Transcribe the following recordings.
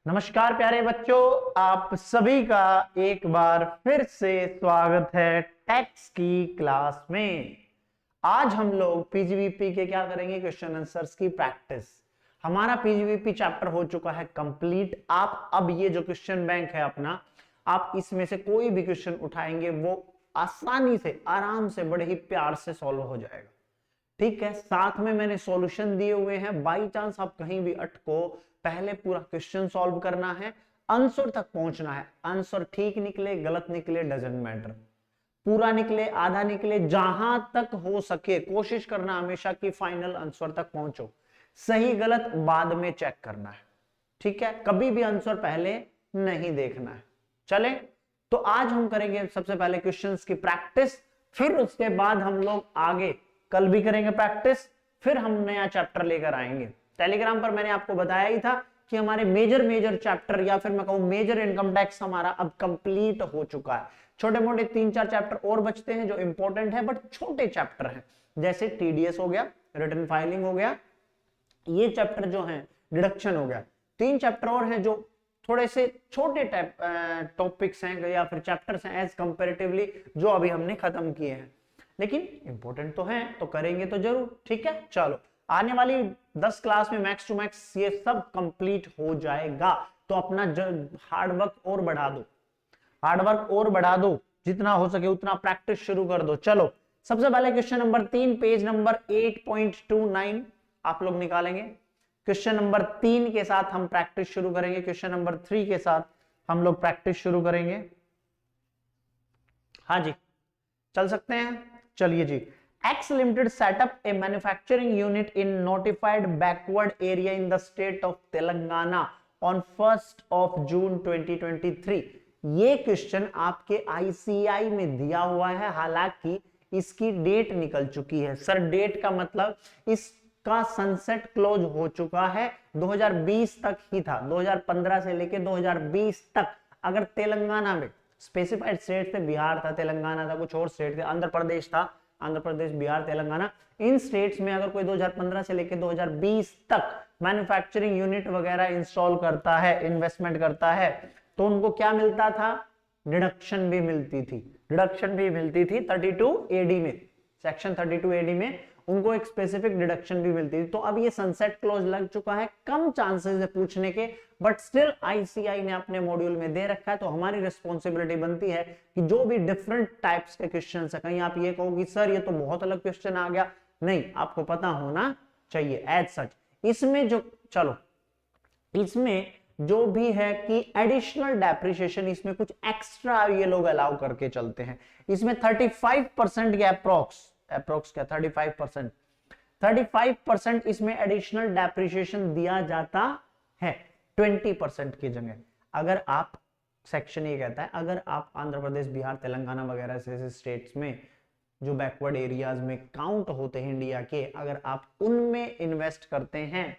नमस्कार प्यारे बच्चों, आप सभी का एक बार फिर से स्वागत है टैक्स की क्लास में। आज हम लोग पीजीबीपी के क्या करेंगे, क्वेश्चन आंसर्स की प्रैक्टिस। हमारा पीजीबीपी चैप्टर हो चुका है कंप्लीट। आप अब ये जो क्वेश्चन बैंक है अपना, आप इसमें से कोई भी क्वेश्चन उठाएंगे वो आसानी से, आराम से, बड़े ही प्यार से सॉल्व हो जाएगा। ठीक है, साथ में मैंने सॉल्यूशन दिए हुए हैं। बाई चांस आप कहीं भी अटको, पहले पूरा क्वेश्चन सॉल्व करना है, आंसर तक पहुंचना है। आंसर ठीक निकले गलत निकले डजंट मैटर, पूरा निकले आधा निकले, जहां तक हो सके कोशिश करना हमेशा कि फाइनल आंसर तक पहुंचो। सही गलत बाद में चेक करना है, ठीक है। कभी भी आंसर पहले नहीं देखना है। चले, तो आज हम करेंगे सबसे पहले क्वेश्चंस की प्रैक्टिस, फिर उसके बाद हम लोग आगे कल भी करेंगे प्रैक्टिस, फिर हम नया चैप्टर लेकर आएंगे। टेलीग्राम पर मैंने आपको बताया ही था कि हमारे मेजर चैप्टर, या फिर मैं कहूं मेजर इनकम टैक्स हमारा अब कंप्लीट हो चुका है। छोटे मोटे 3-4 चैप्टर और बचते हैं जो इंपॉर्टेंट है, बट छोटे चैप्टर हैं, जैसे टीडीएस हो गया, रिटर्न फाइलिंग हो गया, ये चैप्टर जो है डिडक्शन हो गया। 3 चैप्टर और हैं जो थोड़े से छोटे टॉपिक्स हैं या फिर चैप्टर्स हैं एज कंपेरेटिवली, जो अभी हमने खत्म किए हैं, लेकिन इंपॉर्टेंट तो है, तो करेंगे तो जरूर। ठीक है, चलो आने वाली 10 क्लास में मैक्स टू मैक्स ये सब कंप्लीट हो जाएगा। तो अपना हार्ड वर्क और बढ़ा दो, हार्ड वर्क और बढ़ा दो, जितना हो सके उतना प्रैक्टिस शुरू कर दो। चलो, सबसे पहले क्वेश्चन नंबर 3, पेज नंबर 8.29 आप लोग निकालेंगे। क्वेश्चन नंबर 3 के साथ हम प्रैक्टिस शुरू करेंगे, क्वेश्चन नंबर 3 के साथ हम लोग प्रैक्टिस शुरू करेंगे। हाँ जी, चल सकते हैं। चलिए जी, X Limited set up a manufacturing unit in notified backward area in the state of Telangana on 1st of June 2023। ये क्वेश्चन आपके आईसीआई में दिया हुआ है, हालांकि इसकी डेट निकल चुकी है। सर डेट का मतलब इसका सनसेट क्लोज हो चुका है, 2020 तक ही था, 2015 से लेके 2020 तक। अगर तेलंगाना में स्पेसिफाइड स्टेट थे, बिहार था, तेलंगाना था, कुछ और स्टेट थे, आंध्र प्रदेश था, आंध्र प्रदेश, बिहार, तेलंगाना, इन स्टेट्स में अगर कोई 2015 से लेकर 2020 तक मैन्युफैक्चरिंग यूनिट वगैरह इंस्टॉल करता है, इन्वेस्टमेंट करता है, तो उनको क्या मिलता था? डिडक्शन भी मिलती थी, डिडक्शन भी मिलती थी 32 एडी में, सेक्शन 32 एडी में उनको एक स्पेसिफिक डिडक्शन भी मिलती थी। तो अब ये सनसेट क्लॉज लग चुका है, कम चांसेस है पूछने के, बट स्टिल आईसीआई ने अपने मॉड्यूल में दे रखा है, तो हमारी रिस्पॉन्सिबिलिटी बनती है कि जो भी डिफरेंट टाइप्स के क्वेश्चन है, कहीं आप ये कहो कि सर ये तो बहुत अलग क्वेश्चन आ गया, नहीं, आपको पता होना चाहिए एज सच। इसमें जो, चलो इसमें जो भी है कि एडिशनल डेप्रिसिएशन, इसमें कुछ एक्स्ट्रा ये लोग अलाउ करके चलते हैं। इसमें 35% के अप्रोक्स क्या 35% इसमें एडिशनल डेप्रिसिएशन दिया जाता है 20% की जगह। अगर आप, सेक्शन ये कहता है, अगर आप आंध्र प्रदेश, बिहार, तेलंगाना वगैरह से स्टेट्स में जो बैकवर्ड एरियाज में काउंट होते हैं इंडिया के, अगर आप उनमें इन्वेस्ट करते हैं,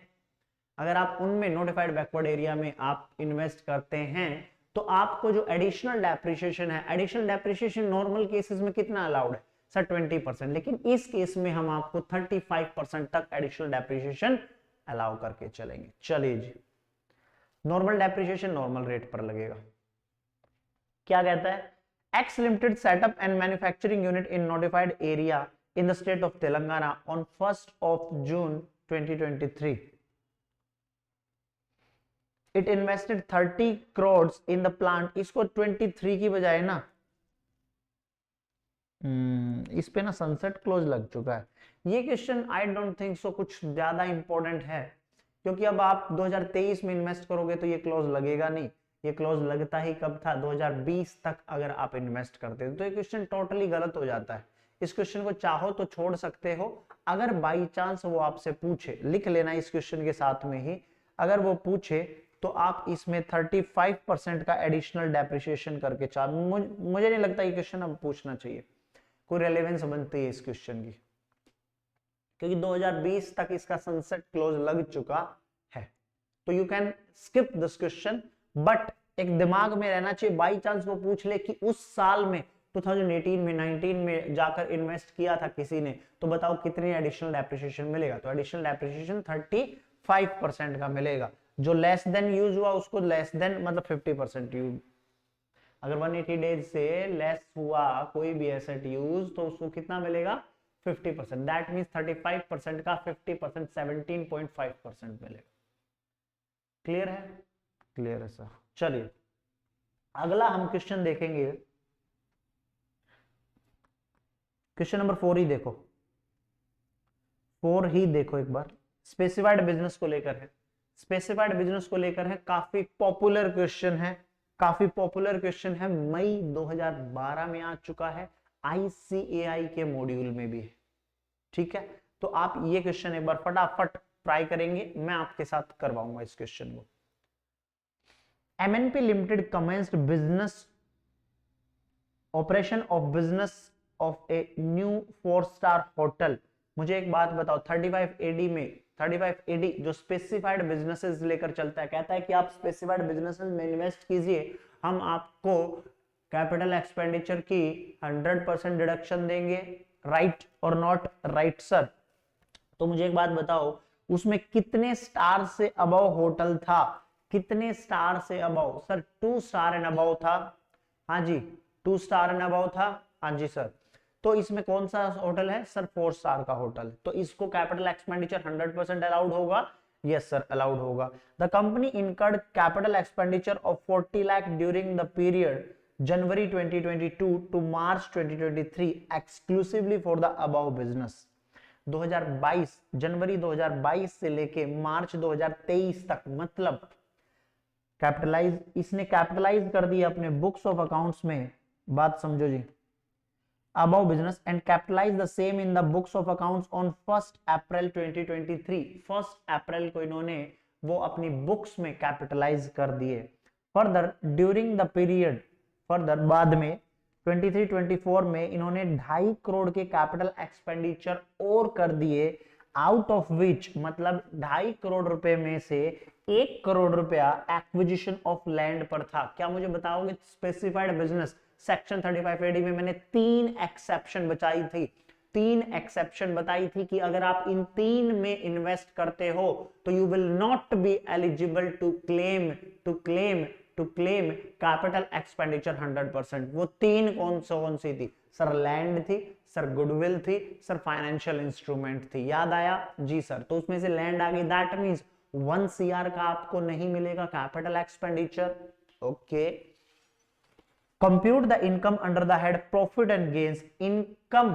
अगर आप उनमें नोटिफाइड बैकवर्ड एरिया में आप इन्वेस्ट करते हैं, तो आपको जो एडिशनल डेप्रिसिएशन है, एडिशनल डेप्रिसिएशन नॉर्मल केसेस में कितना अलाउड है सर? 20%, लेकिन इस केस में हम आपको 35% तक एडिशनल डेप्रिसिएशन अलाउ करके चलेंगे। चलिए जी, नॉर्मल डेप्रिसिएशन नॉर्मल रेट पर लगेगा। क्या कहता है? X Limited set up and manufacturing unit in notified area in the state of Telangana on 1st of June 2023. It invested 30 crores in the plant। इसको 23 की बजाय ना, इस पे ना सनसेट क्लोज लग चुका है। ये question I don't think so कुछ ज्यादा इंपॉर्टेंट है, क्योंकि अब आप 2023 में इन्वेस्ट करोगे तो ये क्लोज लगेगा नहीं। ये क्लोज लगता ही कब था? 2020 तक अगर आप इन्वेस्ट करते हो, तो ये क्वेश्चन टोटली गलत हो जाता है। इस क्वेश्चन को चाहो तो छोड़ सकते हो, अगर बाई चांस वो आपसे पूछे, लिख लेना इस क्वेश्चन के साथ में ही, अगर वो पूछे तो आप इसमें 35% का एडिशनल डेप्रिसिएशन करके मुझे नहीं लगता ये क्वेश्चन अब पूछना चाहिए, कोई रेलेवेंस बनती है इस क्वेश्चन की, क्योंकि 2020 तक इसका सनसेट क्लोज लग चुका है। तो you can skip this question, but एक दिमाग में रहना चाहिए, बाई चांस वो पूछ ले कि उस साल में 2018 में 19 में जाकर इन्वेस्ट किया था किसी ने, तो बताओ कितनी एडिशनल डेप्रिसिएशन मिलेगा? तो एडिशनल डेप्रिसिएशन 35% का मिलेगा। जो लेस देन यूज हुआ उसको लेस देन मतलब 50% यूज। अगर 180 डेज से लेस हुआ कोई भी एसेट यूज तो उसको कितना मिलेगा 50%। दैट मींस 35% का 50% 17.5% मिलेगा। क्लियर है? क्लियर है सर। चलिए अगला हम क्वेश्चन देखेंगे, क्वेश्चन नंबर 4 ही देखो, 4 ही देखो एक बार। स्पेसिफाइड बिजनेस को लेकर है, स्पेसिफाइड बिजनेस को लेकर है, काफी पॉपुलर क्वेश्चन है, काफी पॉपुलर क्वेश्चन है, मई 2012 में आ चुका है, आईसीएआई के मॉड्यूल में भी है। ठीक है, तो आप ये क्वेश्चन एक बार फटाफट ट्राई करेंगे, मैं आपके साथ करवाऊंगा इस क्वेश्चन को। MNP limited commenced business operation of business of a new 4-स्टार hotel. मुझे एक बात बताओ, 35 एडी में, 35 एडी जो स्पेसिफाइड बिजनेसेस लेकर चलता है, कहता है कि आप स्पेसिफाइड बिजनेसेस में इन्वेस्ट कीजिए, हम आपको कैपिटल एक्सपेंडिचर की 100% डिडक्शन देंगे। राइट और नॉट राइट सर? तो मुझे एक बात बताओ, उसमें कितने स्टार से अबव होटल था? कितने स्टार से above? Sir 2 star and above था। हाँ जी 2 स्टार एंड अबव था। हाँ जी सर। तो इसमें कौन सा होटल है सर? 4 स्टार का होटल। तो इसको कैपिटल एक्सपेंडिचर 100% अलाउड होगा? यस सर अलाउड होगा। The company incurred capital expenditure of 40 lakh during the period January 2022 to March 2023 exclusively for the above business. 2022 जनवरी 2022 से लेके मार्च 2023 तक, मतलब कैपिटलाइज, इसने कैपिटलाइज कर दिया अपने बुक्स ऑफ अकाउंट्स में, बात समझो जी, above business and capitalize the same in the books of accounts on 1st April 2023। 1st अप्रैल को इन्होंने वो अपनी बुक्स में कैपिटलाइज कर दिए। Further during the period, further बाद में 23-24 में इन्होंने 2.5 करोड़ के कैपिटल एक्सपेंडिचर और कर दिए, आउट ऑफ विच, मतलब 2.5 करोड़ रुपए में से 1 करोड़ रुपया एक्विजिशन ऑफ लैंड पर था। क्या मुझे बताओगे स्पेसिफाइड बिजनेस सेक्शन 35 एडी में मैंने 3 एक्सेप्शन बचाई थी, 3 एक्सेप्शन बताई थी कि अगर आप इन 3 में इन्वेस्ट करते हो तो you will not be eligible to claim capital expenditure 100%। वो 3 कौन सी थी सर? लैंड थी सर, गुडविल थी सर, फाइनेंशियल इंस्ट्रूमेंट थी। याद आया जी सर? तो उसमें से लैंड आ गई, दैट मींस 1 CR का आपको नहीं मिलेगा capital expenditure. Okay, compute the income under the head profit and gains. Income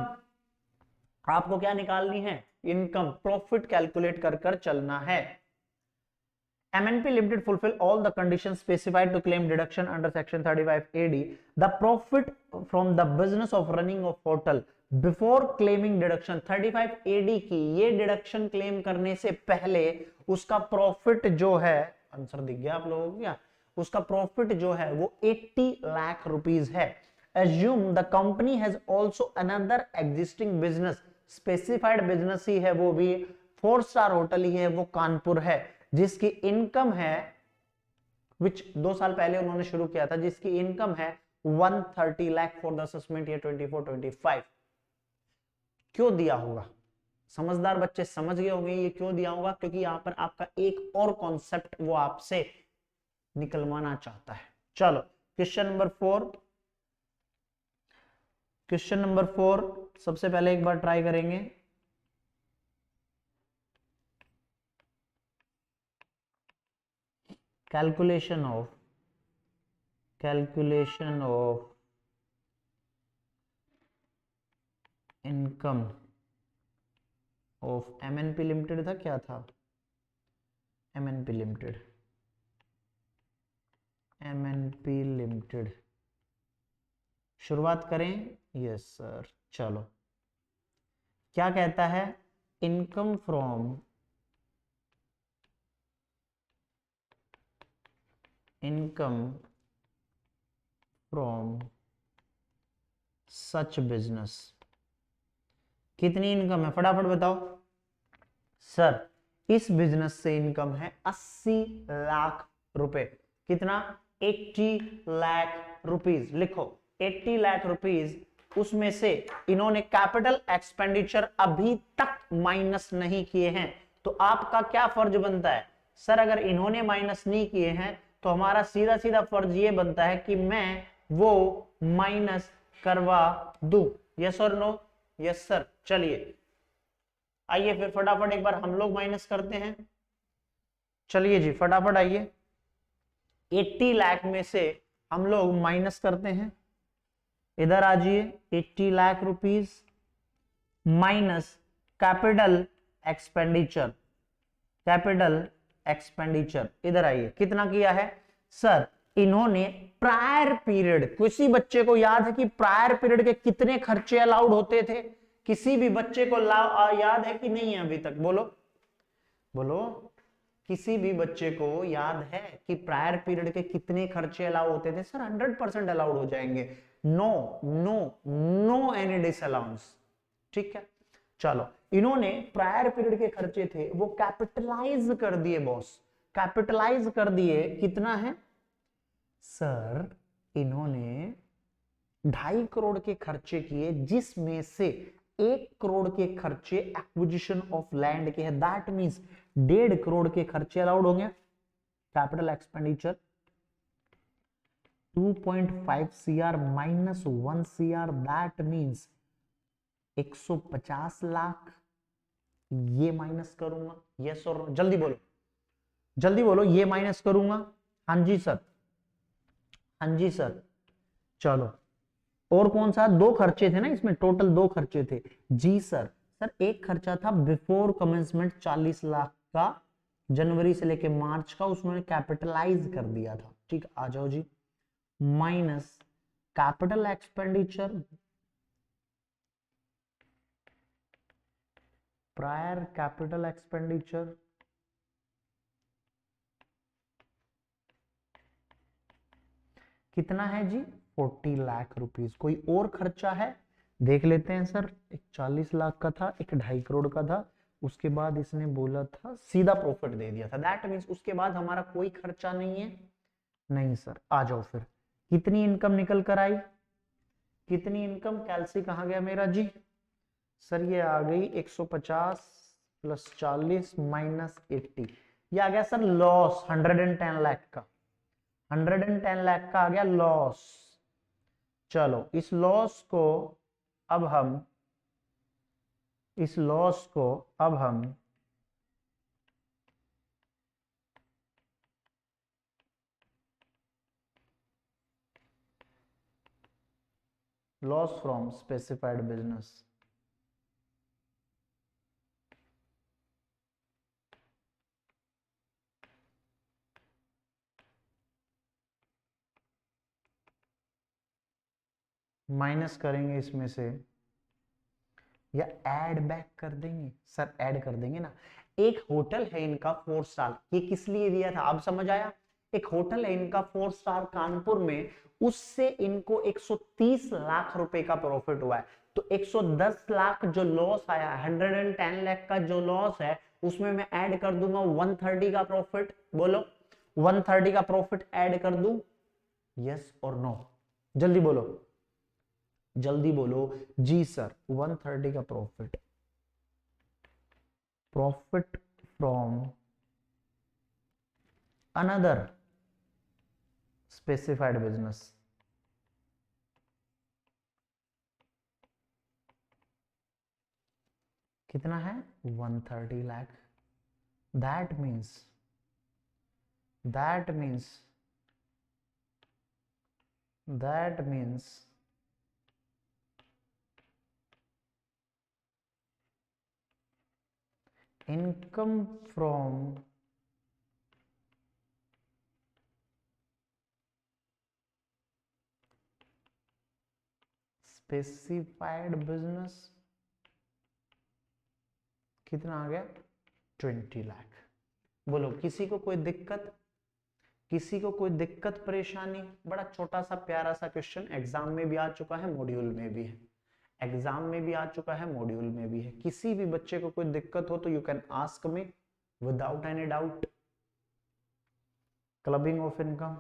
आपको क्या निकालनी है? इनकम, प्रॉफिट कैलकुलेट कर चलना है। MNP Limited fulfill all the conditions specified to claim deduction under section 35 AD. The profit from the business of running of hotel before claiming deduction, 35 AD की ये deduction claim करने से पहले उसका profit जो है, आंसर दिख गया आप लोगों को क्या? उसका प्रॉफिट जो है वो 80 लाख रुपीस है। Assume the company has also another existing business, specified business ही है, वो भी 4 स्टार होटल ही है, वो कानपुर है, जिसकी इनकम है, विच 2 साल पहले उन्होंने शुरू किया था, जिसकी इनकम है 130 lakh for the assessment year 24-25। क्यों दिया होगा? समझदार बच्चे समझ गए होंगे ये क्यों दिया होगा, क्योंकि यहां पर आपका एक और कॉन्सेप्ट वो आपसे निकलवाना चाहता है। चलो क्वेश्चन नंबर 4, क्वेश्चन नंबर 4 सबसे पहले एक बार ट्राई करेंगे। Calculation of income of MNP limited था, क्या था? MNP limited. शुरुआत करें? Yes sir. चलो क्या कहता है? Income from such business. कितनी इनकम है फटाफट बताओ सर? इस बिजनेस से इनकम है 80 लाख रुपए। कितना? 80 लाख रुपीस। लिखो 80 लाख रुपीस। उसमें से इन्होंने कैपिटल एक्सपेंडिचर अभी तक माइनस नहीं किए हैं, तो आपका क्या फर्ज बनता है? सर अगर इन्होंने माइनस नहीं किए हैं तो हमारा सीधा सीधा फर्ज ये बनता है कि मैं वो माइनस करवा दूं। यस और नो? Yes sir. चलिए आइए फिर फटाफट एक बार हम लोग माइनस करते हैं। चलिए जी फटाफट आइए। 80 लाख में से हम लोग माइनस करते हैं। इधर आ जाइए। 80 lakh rupees minus capital expenditure. Capital expenditure इधर आइए, कितना किया है सर? इन्होंने प्रायर पीरियड, किसी बच्चे को याद है कि प्रायर पीरियड के कितने खर्चे अलाउड होते थे? किसी भी बच्चे को याद है कि नहीं है अभी तक? बोलो बोलो। किसी भी बच्चे को याद है कि प्रायर पीरियड के कितने खर्चे अलाउ होते थे? सर 100% अलाउड हो जाएंगे। No no no any disallowance. ठीक है, चलो इन्होंने प्रायर पीरियड के खर्चे थे वो कैपिटलाइज कर दिए बॉस। कैपिटलाइज कर दिए, कितना है सर? इन्होंने 2.5 करोड़ के खर्चे किए, जिसमें से 1 करोड़ के खर्चे एक्विजिशन ऑफ लैंड के हैं। दैट मींस 1.5 करोड़ के खर्चे अलाउड होंगे। Capital expenditure 2.5 CR minus 1 CR, that means 150 lakh. ये माइनस करूंगा। यस और जल्दी बोलो, जल्दी बोलो। ये माइनस करूंगा। हाँ जी सर, हाँ जी सर। चलो और कौन सा? 2 खर्चे थे ना इसमें, टोटल 2 खर्चे थे। जी सर। सर एक खर्चा था बिफोर कमेंसमेंट 40 लाख का, जनवरी से लेके मार्च का, उसमें कैपिटलाइज कर दिया था। ठीक, आ जाओ जी। Minus capital expenditure, prior capital expenditure कितना है जी? 40 लाख रुपीस। कोई और खर्चा है? देख लेते हैं सर। एक 40 लाख का था, एक 2.5 करोड़ का था, उसके बाद इसने बोला था सीधा प्रॉफिट दे दिया था। दैट मींस उसके बाद हमारा कोई खर्चा नहीं है। नहीं सर। आ जाओ फिर। कितनी इनकम निकल कर आई? कितनी इनकम? कैलसी कहाँ गया मेरा जी? सर ये आ गई 150 प्लस 40 माइनस 80। ये आ गया सर लॉस 110 लाख का। 110 लाख का आ गया लॉस। चलो इस लॉस को अब हम इस लॉस को अब हम loss from specified business minus करेंगे इसमें से, या ऐड बैक कर देंगे? सर ऐड कर देंगे ना। एक होटल है इनका 4 स्टार, ये किस लिए दिया था अब समझ आया? एक होटल है इनका 4 स्टार कानपुर में, उससे इनको 130 लाख रुपए का प्रॉफिट हुआ है। तो 110 लाख जो लॉस आया, 110 लाख का जो लॉस है, उसमें मैं ऐड कर दूंगा 130 का प्रॉफिट। बोलो 130 का प्रॉफिट ऐड कर दूं? यस और नो? जल्दी बोलो, जल्दी बोलो। जी सर। 130 का profit, profit from another specified business कितना है? 130 lakh. That means that means that means income from specified business कितना आ गया? 20 लाख। बोलो किसी को कोई दिक्कत? किसी को कोई दिक्कत परेशानी? बड़ा छोटा सा प्यारा सा क्वेश्चन, एग्जाम में भी आ चुका है, मॉड्यूल में भी है। एग्जाम में भी आ चुका है, मॉड्यूल में भी है। किसी भी बच्चे को कोई दिक्कत हो तो you can ask me without any doubt. Clubbing of income,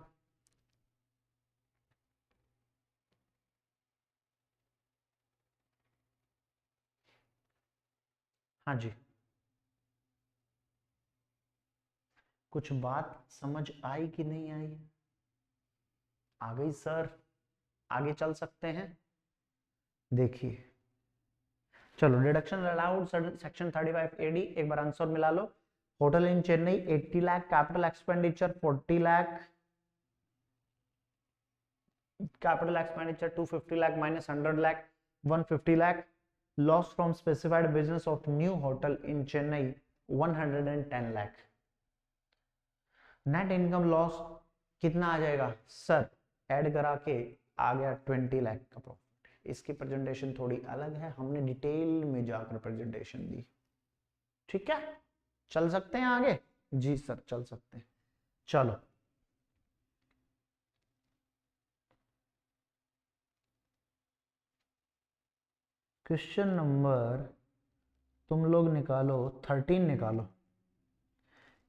हाँ जी। कुछ बात समझ आई कि नहीं आई? आ गई सर? आगे चल सकते हैं। देखिए चलो, डिडक्शन अलाउड सेक्शन 35 एडी, एक बार आंसर मिला लो। Hotel in Chennai 80 lakh, capital expenditure 40 lakh, capital expenditure 250 lakh minus 100 lakh 150 lakh, loss from specified business of new hotel in Chennai 110 lakh. Net income loss कितना आ जाएगा सर? ऐड करा के आ गया 20 लाख का प्रॉफिट। इसकी प्रेजेंटेशन थोड़ी अलग है, हमने डिटेल में जाकर प्रेजेंटेशन दी। ठीक है, चल सकते हैं आगे? जी सर चल सकते हैं। चलो क्वेश्चन नंबर तुम लोग निकालो 13 निकालो।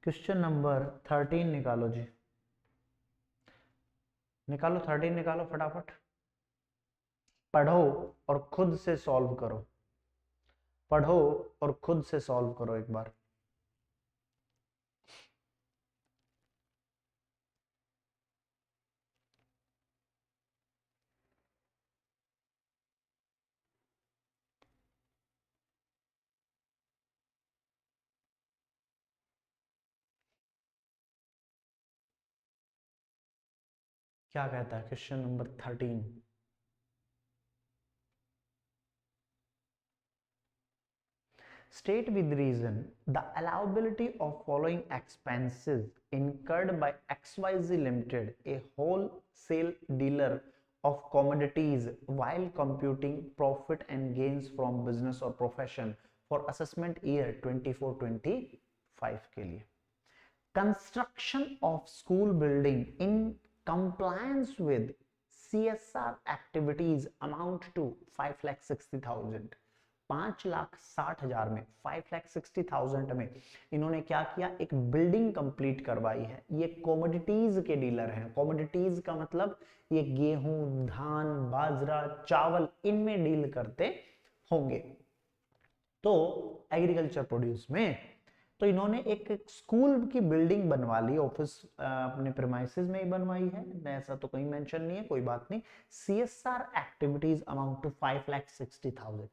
क्वेश्चन नंबर 13 निकालो जी, निकालो 13 निकालो फटाफट। पढ़ो और खुद से सॉल्व करो, पढ़ो और खुद से सॉल्व करो एक बार। क्या कहता है question number 13? State with reason the allowability of following expenses incurred by XYZ Limited, a wholesale dealer of commodities, while computing profit and gains from business or profession for assessment year 24-25 के लिए। Construction of school building in compliance with CSR activities amount to 5,60,000। 5,60,000 में 5,60,000 में इन्होंने क्या किया? एक building complete करवाई है। ये कॉमोडिटीज के डीलर हैं। कॉमोडिटीज का मतलब ये गेहूं, धान, बाजरा, चावल इनमें डील करते होंगे, तो एग्रीकल्चर प्रोड्यूस में। तो इन्होंने एक स्कूल की बिल्डिंग बनवा ली, ऑफिस अपने प्रीमाइसेस में ही बनवाई है, ऐसा तो कहीं मेंशन नहीं है, कोई बात नहीं। CSR activities amount to 5,60,000।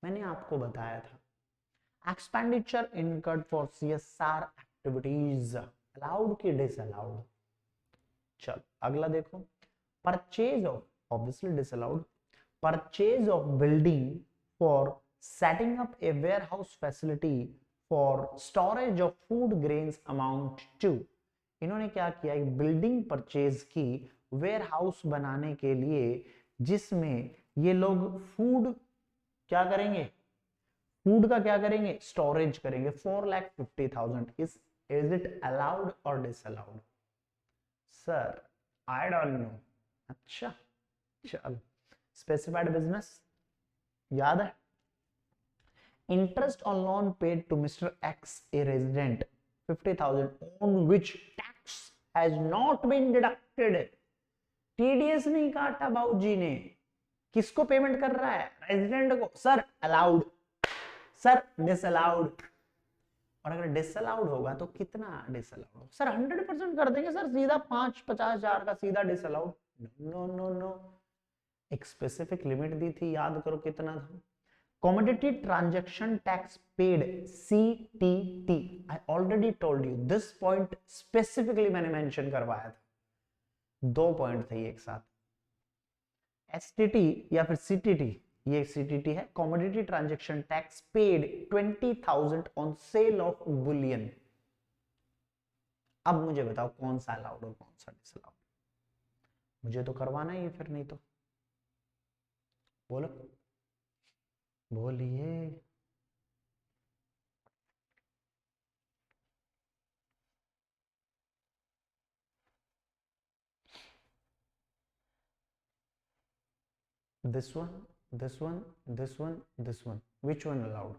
मैंने आपको बताया था expenditure incurred for CSR activities allowed की डिसअलाउड। चल अगला देखो, purchase of, obviously disallowed, purchase of building for setting up a warehouse facility for storage of food grains amount to। इन्होंने क्या किया? एक बिल्डिंग परचेज की वेयर हाउस बनाने के लिए, जिसमें ये लोग फूड क्या करेंगे? फूड का क्या करेंगे? स्टोरेज करेंगे। 4,50,000 इज इट अलाउड और disallowed? Sir I don't know. अच्छा चलो, स्पेसिफाइड बिजनेस याद है? Interest on loan paid to Mr. X, a resident, 50,000, on which tax has not been deducted। TDS नहीं काटा बाबूजी ने। किसको पेमेंट कर रहा है? रेजिडेंट को। Sir allowed, sir disallowed. और अगर डिसअलाउड होगा तो कितना डिसअलाउड होगा? सर 100% कर देंगे सर, सीधा 50,000 का सीधा डिसअलाउड। नो नो नो, एक स्पेसिफिक लिमिट दी थी, याद करो कितना था। Commodity transaction tax paid, CTT। I already told you this point specifically मैंने मेंशन करवाया था। 2 पॉइंट थे एक साथ। STT या फिर CTT, ये CTT है, Commodity Transaction Tax paid 20,000 on sale of bullion। अब मुझे बताओ कौन सा अलाउड और कौन सा डिसअलाउड? मुझे तो करवाना ही है फिर, नहीं तो बोलो, बोलिए। This one, this one, this one, this one, which one allowed?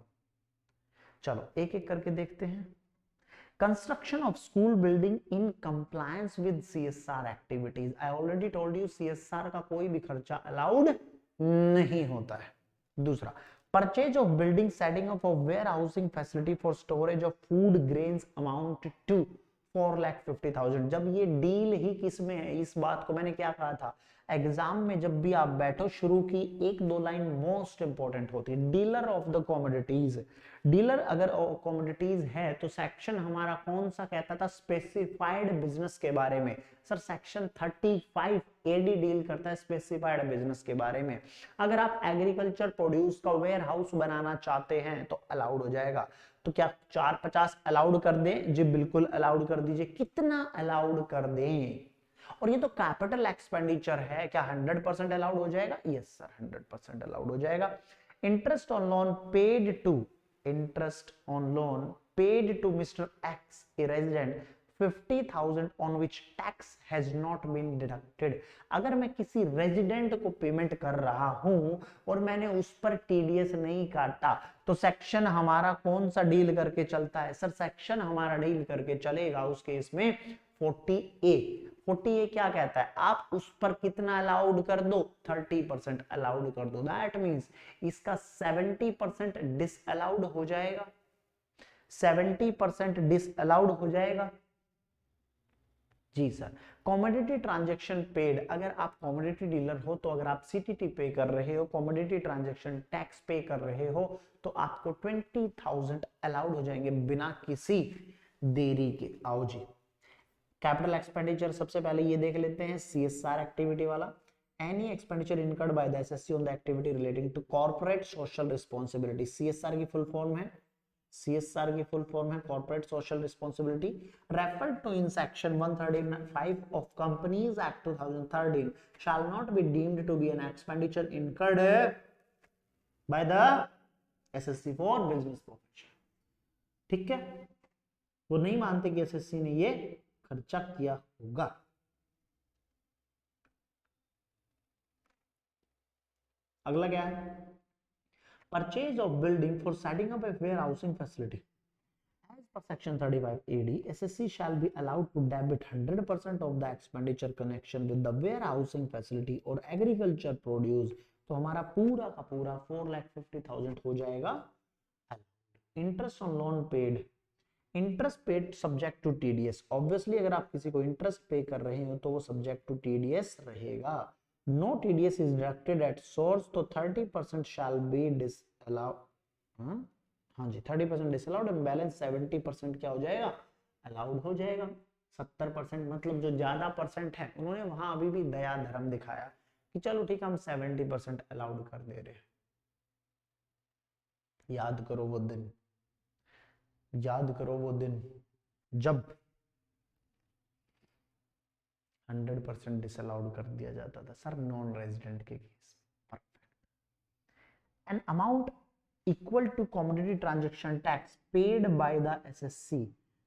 चलो एक एक करके देखते हैं। Construction of school building in compliance with CSR activities. I already told you CSR का कोई भी खर्चा अलाउड नहीं होता है। दूसरा, Purchase of building, setting up of warehousing facility for storage of food grains amount to 4,50,000। जब ये डील ही किस में है, इस बात को मैंने क्या कहा था एग्जाम में, जब भी आप बैठो शुरू की एक दो लाइन मोस्ट इंपॉर्टेंट होती है, dealer of the commodities. Dealer अगर कमोडिटीज है तो सेक्शन हमारा कौन सा कहता था, स्पेसिफाइड बिजनेस के बारे में। सर सेक्शन 35 एडी डील करता है स्पेसिफाइड बिजनेस के बारे में। अगर आप एग्रीकल्चर प्रोड्यूस का वेयर हाउस बनाना चाहते हैं तो अलाउड हो जाएगा। तो क्या 450 अलाउड कर दें? जी बिल्कुल अलाउड कर दीजिए। कितना अलाउड कर दें? और ये तो कैपिटल एक्सपेंडिचर है, क्या 100% अलाउड हो जाएगा? यस सर 100% अलाउड हो जाएगा। Interest on loan paid to, interest on loan paid to mister X a resident 50,000 on which tax has not been deducted। अगर मैं किसी रेजिडेंट को पेमेंट कर रहा हूं और मैंने उस पर टीडीएस नहीं काटा तो सेक्शन हमारा कौन सा डील करके चलता है? सर सेक्शन हमारा डील करके चलेगा उस केस में 40A। 40A क्या कहता है, आप उस पर कितना अलाउड कर दो? 30% अलाउड कर दो। दैट मींस इसका 70% डिसअलाउड हो जाएगा, 70% डिसअलाउड हो जाएगा। जी सर। कॉमोडिटी ट्रांजैक्शन पेड, अगर आप कॉमोडिटी डीलर हो तो अगर आप सीटीटी पे कर रहे हो, कॉमोडिटी ट्रांजैक्शन टैक्स पे कर रहे हो तो आपको 20,000 अलाउड हो जाएंगे बिना किसी देरी के। आओ जी कैपिटल एक्सपेंडिचर सबसे पहले ये देख लेते हैं, सीएसआर एक्टिविटी वाला। Any expenditure incurred by the SSC on the activity relating to corporate social responsibility. CSR की फुल फॉर्म है, CSR की फुल फॉर्म है corporate social responsibility, referred to in section 135 of companies act 2013 shall not be deemed to be an expenditure incurred by the SSC for business profession. ठीक है, वो नहीं मानते कि एसएससी ने ये खर्चा किया होगा। अगला क्या है, purchase of building for setting up a warehousing facility. As per section 35 AD, SSC shall be allowed to debit 100% of the expenditure connection with the warehousing facility or agriculture produce। तो हमारा पूरा का पूरा 4,50,000 हो जाएगा। Interest on loan paid, interest paid subject to TDS. Obviously अगर आप किसी को इंटरेस्ट पे कर रहे हो तो वो सब्जेक्ट टू टीडीएस रहेगा। No TDS is deducted at source, तो 30% शैल बी डिसअलाउड। हाँ जी 30% डिसअलाउड एंड बैलेंस 70% क्या हो जाएगा, अलाउड हो जाएगा। 70% मतलब जो ज्यादा परसेंट है उन्होंने वहां अभी भी दया धर्म दिखाया कि चलो ठीक है हम 70% अलाउड कर दे रहे हैं। याद करो वो दिन, याद करो वो दिन जब 100% डिसअलाउड कर दिया जाता था सर नॉन रेजिडेंट के case. Perfect. An amount equal to commodity transaction tax paid by the SSC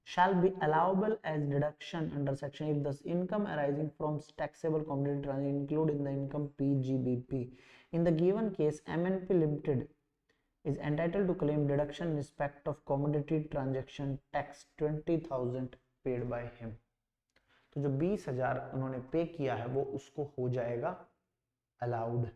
shall be allowable as deduction under section if the income arising from taxable commodity transaction include in the income PGBP. In the given case, MNP Limited is entitled to claim deduction in respect of commodity transaction tax 20,000 paid by him। तो जो 20,000 उन्होंने पे किया है वो उसको हो जाएगा अलाउड।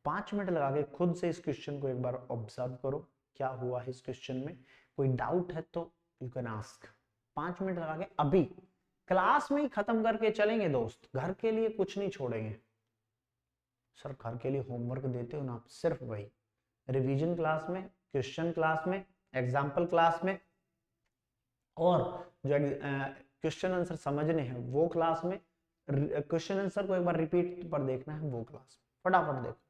5 मिनट लगा के खुद से इस क्वेश्चन को एक बार ऑब्जर्व करो क्या हुआ है इस क्वेश्चन में। कोई डाउट है तो यू कैन आस्क। 5 मिनट लगा के अभी क्लास में ही खत्म करके चलेंगे दोस्त, घर के लिए कुछ नहीं छोड़ेंगे। सर घर के लिए होमवर्क देते हो ना आप, सिर्फ वही रिवीजन क्लास में, क्वेश्चन क्लास में, एग्जाम्पल क्लास में, और जो क्वेश्चन आंसर समझने हैं वो क्लास में, क्वेश्चन आंसर को एक बार रिपीट पर देखना है वो क्लास में। फटाफट देखो।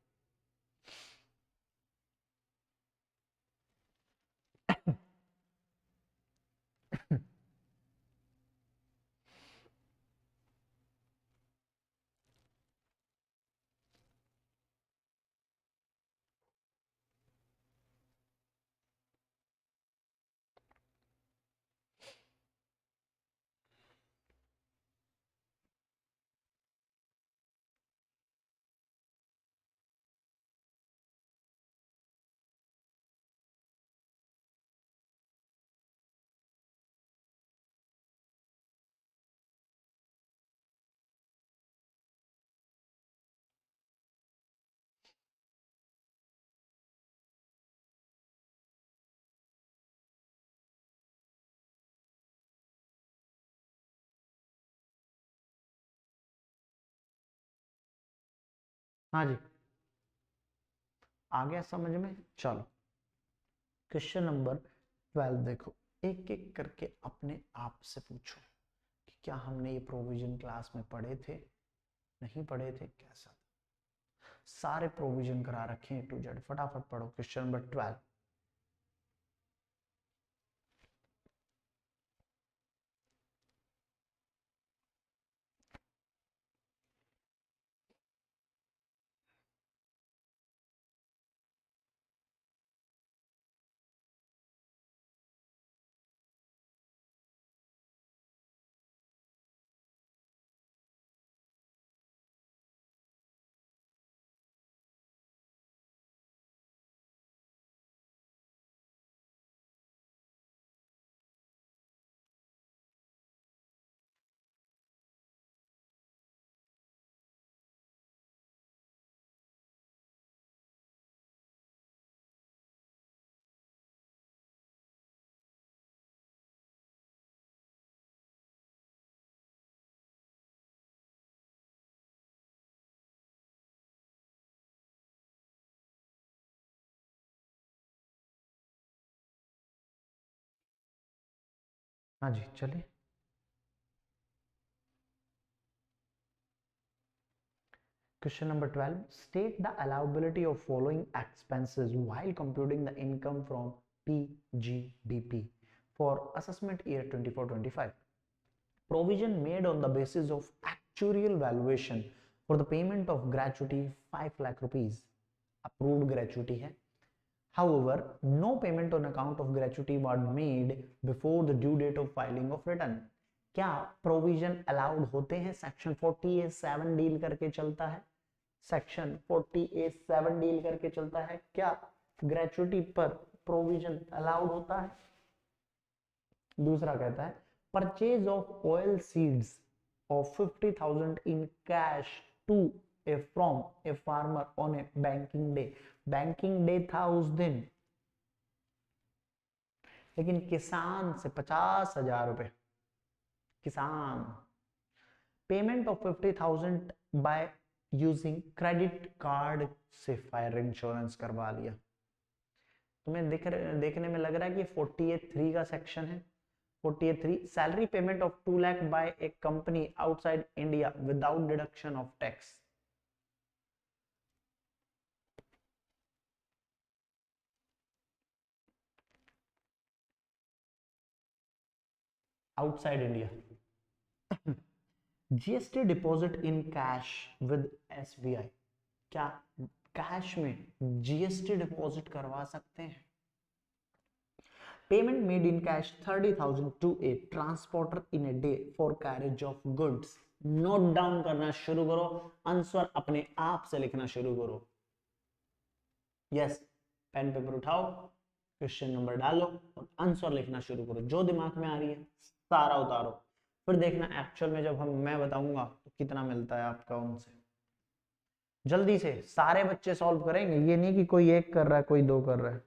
हाँ जी, आ गया समझ में? चलो क्वेश्चन नंबर 12 देखो, एक एक करके अपने आप से पूछो कि क्या हमने ये प्रोविजन क्लास में पढ़े थे, नहीं पढ़े थे, कैसा? सारे प्रोविजन करा रखे हैं टू जेड। फटाफट पढ़ो क्वेश्चन नंबर 12। हाँ जी चलिए, question number 12, state the allowability of following expenses while computing the income from PGBP for assessment year 24-25. Provision made on the basis of actuarial valuation for the payment of gratuity 5 lakh rupees. Approved gratuity है. However, no payment on account of gratuity was made before the due date of filing of return. क्या provision allowed होते हैं? Section 40A7 deal करके चलता है, section 40A7 deal करके चलता है। क्या ग्रेचुइटी पर प्रोविजन अलाउड होता है? दूसरा कहता है purchase of oil seeds of 50,000 in cash to a from a farmer on a banking day. Banking day था उस दिन, लेकिन किसान से 50,000 रुपए, किसान payment of 50,000 by using credit card से फायर इंश्योरेंस करवा लिया। तुम्हें देखने में लग रहा है कि 48(3) का सेक्शन है। 48(3) salary payment of 2 lakh by a company outside India without deduction of tax. Outside India. GST deposit in cash with SBI. क्या कैश में जीएसटी डिपॉजिट करवा सकते हैं? Payment made in cash 30,000 to a transporter in a day for carriage of goods. Note down करना शुरू करो, answer अपने आप से लिखना शुरू करो। यस, पेन पेपर उठाओ, क्वेश्चन नंबर डालो और आंसर लिखना शुरू करो। जो दिमाग में आ रही है सारा उतारो, फिर देखना एक्चुअल में जब मैं बताऊंगा तो कितना मिलता है आपका उनसे। जल्दी से सारे बच्चे सॉल्व करेंगे, ये नहीं कि कोई एक कर रहा है कोई दो कर रहा है।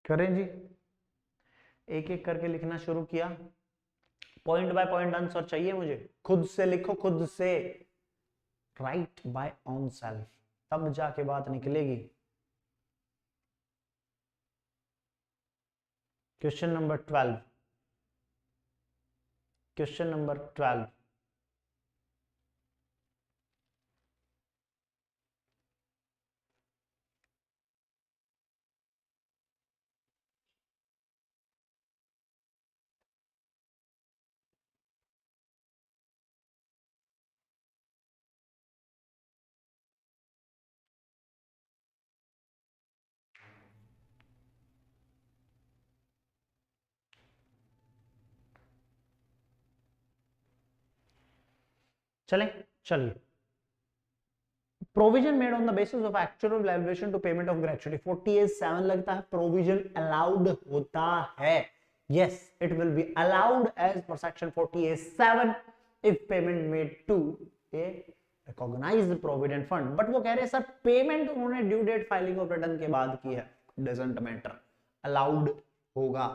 करें जी, एक एक करके लिखना शुरू किया। पॉइंट बाय पॉइंट आंसर चाहिए मुझे, खुद से लिखो, खुद से राइट बाय ऑन सेल्फ, तब जाके बात निकलेगी। क्वेश्चन नंबर 12, क्वेश्चन नंबर 12, चले चलिए, provision made on the basis of actual valuation to payment of gratuity 47 लगता है प्रोविजन अलाउड होता है। Yes, it will be allowed as पर section 47 if payment made to a recognised provident fund. But वो कह रहे हैं सर पेमेंट उन्होंने due date filing of return के बाद की है, डजंट मैटर, अलाउड होगा,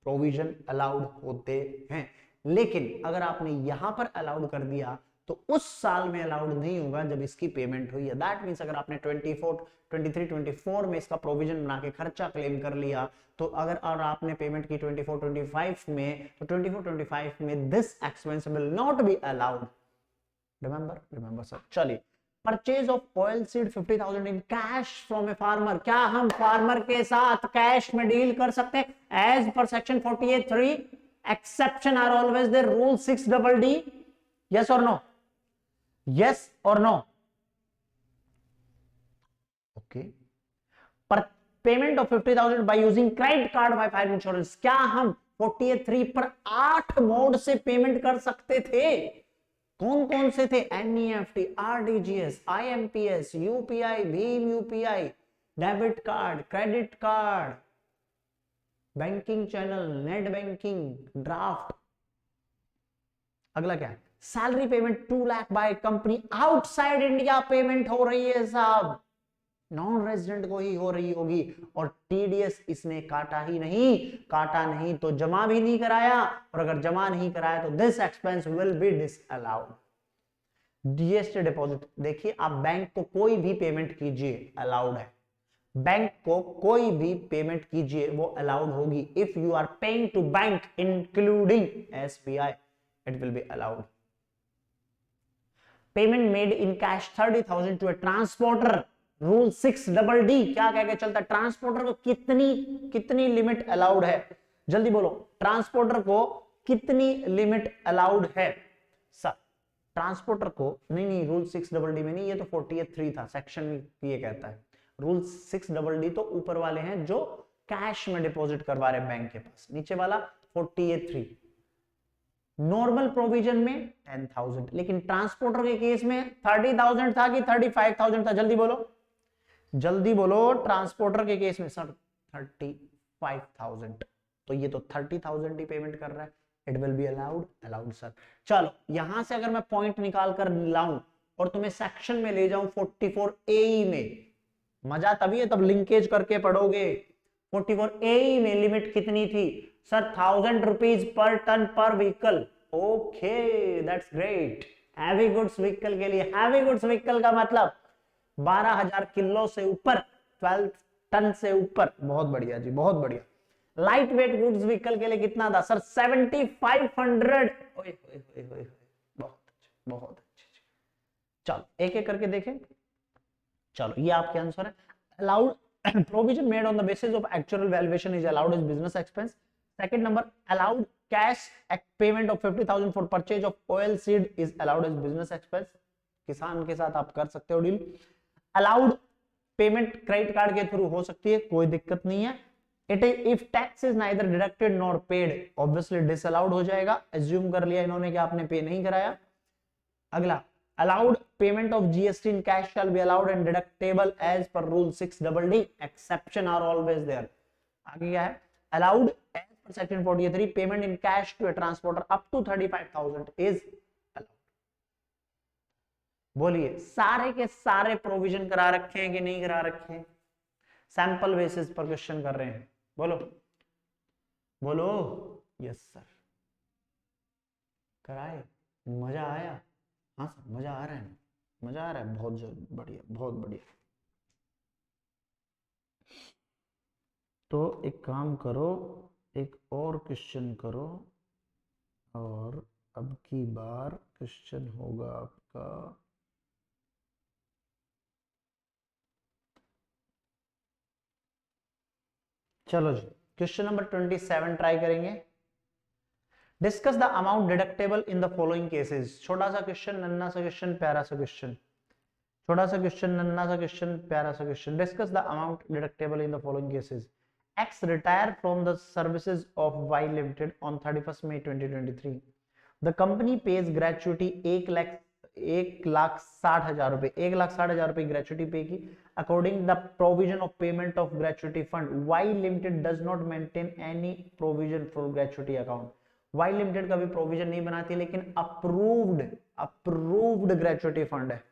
प्रोविजन अलाउड होते हैं। लेकिन अगर आपने यहां पर अलाउड कर दिया तो उस साल में अलाउड नहीं होगा जब इसकी पेमेंट हुई है। दैट मींस अगर आपने 23-24 में इसका प्रोविजन बना के खर्चा क्लेम कर लिया, तो अगर और आपने पेमेंट की 24-25 में, तो 24-25 में this expense will not be allowed. Remember sir. चलिए, purchase of oil seed 50,000 in cash from a farmer, क्या हम फार्मर के साथ कैश में डील कर सकते हैं एज पर section 48(3)? Exception are always there, rule 6DD, yes और no, yes or no? Okay. पर payment of 50,000 by using credit card by fire insurance, क्या हम 48(3) पर 8 मोड से पेमेंट कर सकते थे? कौन कौन से थे? NEFT, RTGS, IMPS, UPI, Bhim UPI, debit card, credit card, banking channel, net banking, draft. अगला क्या है? Salary payment 2 lakh by company outside India payment हो रही है साहब, नॉन रेजिडेंट को ही हो रही होगी, और टीडीएस इसने काटा ही नहीं, काटा नहीं तो जमा भी नहीं कराया, और अगर जमा नहीं कराया तो this expense will be disallowed. GST deposit, देखिए आप बैंक को कोई भी पेमेंट कीजिए अलाउड है, बैंक को कोई भी पेमेंट कीजिए वो अलाउड होगी। If you are paying to bank including SBI it will be allowed. Payment made in cash 30,000 to a transporter, rule 6DD क्या कह के चलता है? ट्रांसपोर्टर को कितनी लिमिट अलाउड है? जल्दी बोलो, ट्रांसपोर्टर को कितनी लिमिट अलाउड है? सर ट्रांसपोर्टर को नहीं, रूल 6DD में नहीं, ये तो 48(3) था, सेक्शन ये कहता है। रूल 6DD तो ऊपर वाले हैं जो कैश में डिपॉजिट करवा रहे बैंक के पास, नीचे वाला 48(3। नॉर्मल प्रोविजन में 10,000, लेकिन ट्रांसपोर्टर के केस में 30,000 था कि 35,000 था? जल्दी बोलो, ट्रांसपोर्टर के केस में सर 35,000, तो ये तो 30,000 ही पेमेंट कर रहा है, it will be allowed sir. चलो यहां से अगर मैं पॉइंट निकाल कर लाऊं और तुम्हें सेक्शन में ले जाऊं 44A में, मजा तभी है तब लिंकेज करके पढ़ोगे। 44A में लिमिट कितनी थी सर? 1,000 रुपीज पर टन पर vehicle. Okay that's great. Heavy goods vehicle के लिए, हैवी गुड्स व्हीकल का मतलब 12,000 किलो से ऊपर, 12 टन से ऊपर। बहुत बढ़िया जी, बहुत बढ़िया। लाइट वेट गुड्स व्हीकल के लिए कितना था सर? 7,500। बहुत अच्छे, बहुत अच्छे। चलो एक एक करके देखें। चलो ये आपके आंसर है। Allowed provision made on the basis of actual valuation is allowed as business expense. Second number, allowed cash payment of 50,000 for purchase of oil seed is allowed as business expense. किसान के साथ आप कर सकते हो deal. Allowed payment credit card के through हो सकती है, कोई दिक्कत नहीं है। It is if tax is neither deducted nor paid, obviously disallowed हो जाएगा। एज्यूम कर लिया इन्होंने कि आपने पे नहीं कराया। अगला, allowed payment of GST in cash shall be allowed and deductible as per rule 6DD, exception are always there। आगे क्या है? allowed as per section 43 payment in cash to a transporter up to 35,000 is allowed। बोलिए सारे के सारे provision करा रखे हैं कि नहीं करा रखे हैं? सैंपल बेसिस पर क्वेश्चन कर रहे हैं, बोलो बोलो। यस सर, कराए, मजा आया? हाँ सर मजा आ रहा है ना, मजा आ रहा है, बहुत बढ़िया, बहुत बढ़िया। तो एक काम करो, एक और क्वेश्चन करो, और अब की बार क्वेश्चन होगा आपका चलो जी क्वेश्चन नंबर 27 ट्राई करेंगे। Discuss the amount deductible in the following cases. छोटा सा क्वेश्चन, नन्ना सा क्वेश्चन, प्यारा सा क्वेश्चन, छोटा सा क्वेश्चन, नन्ना सा क्वेश्चन, प्यारा सा question. Discuss the amount deductible in the following cases. X retired from the services of Y Limited on 31st May 2023. The company pays gratuity 1 lakh 1,60,000 रुपए, 1,60,000 रुपए ग्रेचुटी पे की according the provision of payment of gratuity fund. Y limited does not maintain any provision for gratuity account. Y limited का भी provision नहीं बनाती, लेकिन approved gratuity fund है,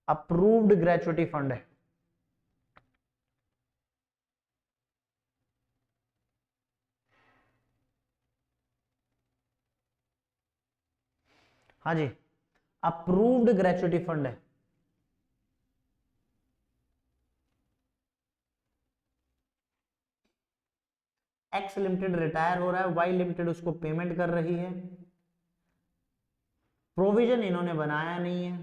approved gratuity fund है। हाँ जी, अप्रूव्ड ग्रेचुटी फंड है। एक्स लिमिटेड रिटायर हो रहा है, वाई लिमिटेड उसको पेमेंट कर रही है, प्रोविजन इन्होंने बनाया नहीं है,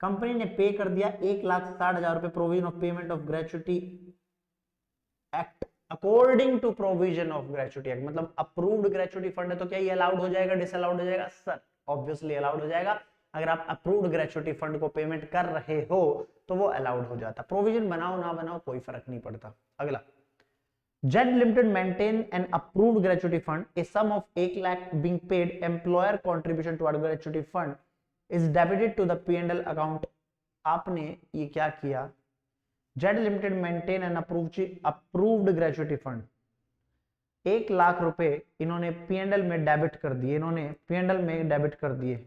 कंपनी ने पे कर दिया 1,60,000 रुपए provision of payment of gratuity act according to provision of gratuity act. मतलब अप्रूव्ड ग्रेचुटी फंड है तो क्या ये अलाउड हो जाएगा, डिसअलाउड हो जाएगा? सर ऑब्वियसली अलाउड हो जाएगा। अगर आप अप्रूव्ड ग्रेचुटी फंड को पेमेंट कर रहे हो तो वो अलाउड हो जाता, प्रोविजन बनाओ ना बनाओ कोई फर्क नहीं पड़ता। अगला, Z limited maintain an approved gratuity fund, a sum of 1 lakh being paid employer contribution toward gratuity fund is debited to the P&L account. आपने ये क्या किया, Z limited maintain an approved gratuity fund, 1 lakh रुपए इन्होंने P&L में debit कर दिए, इन्होंने P&L में डेबिट कर दिए।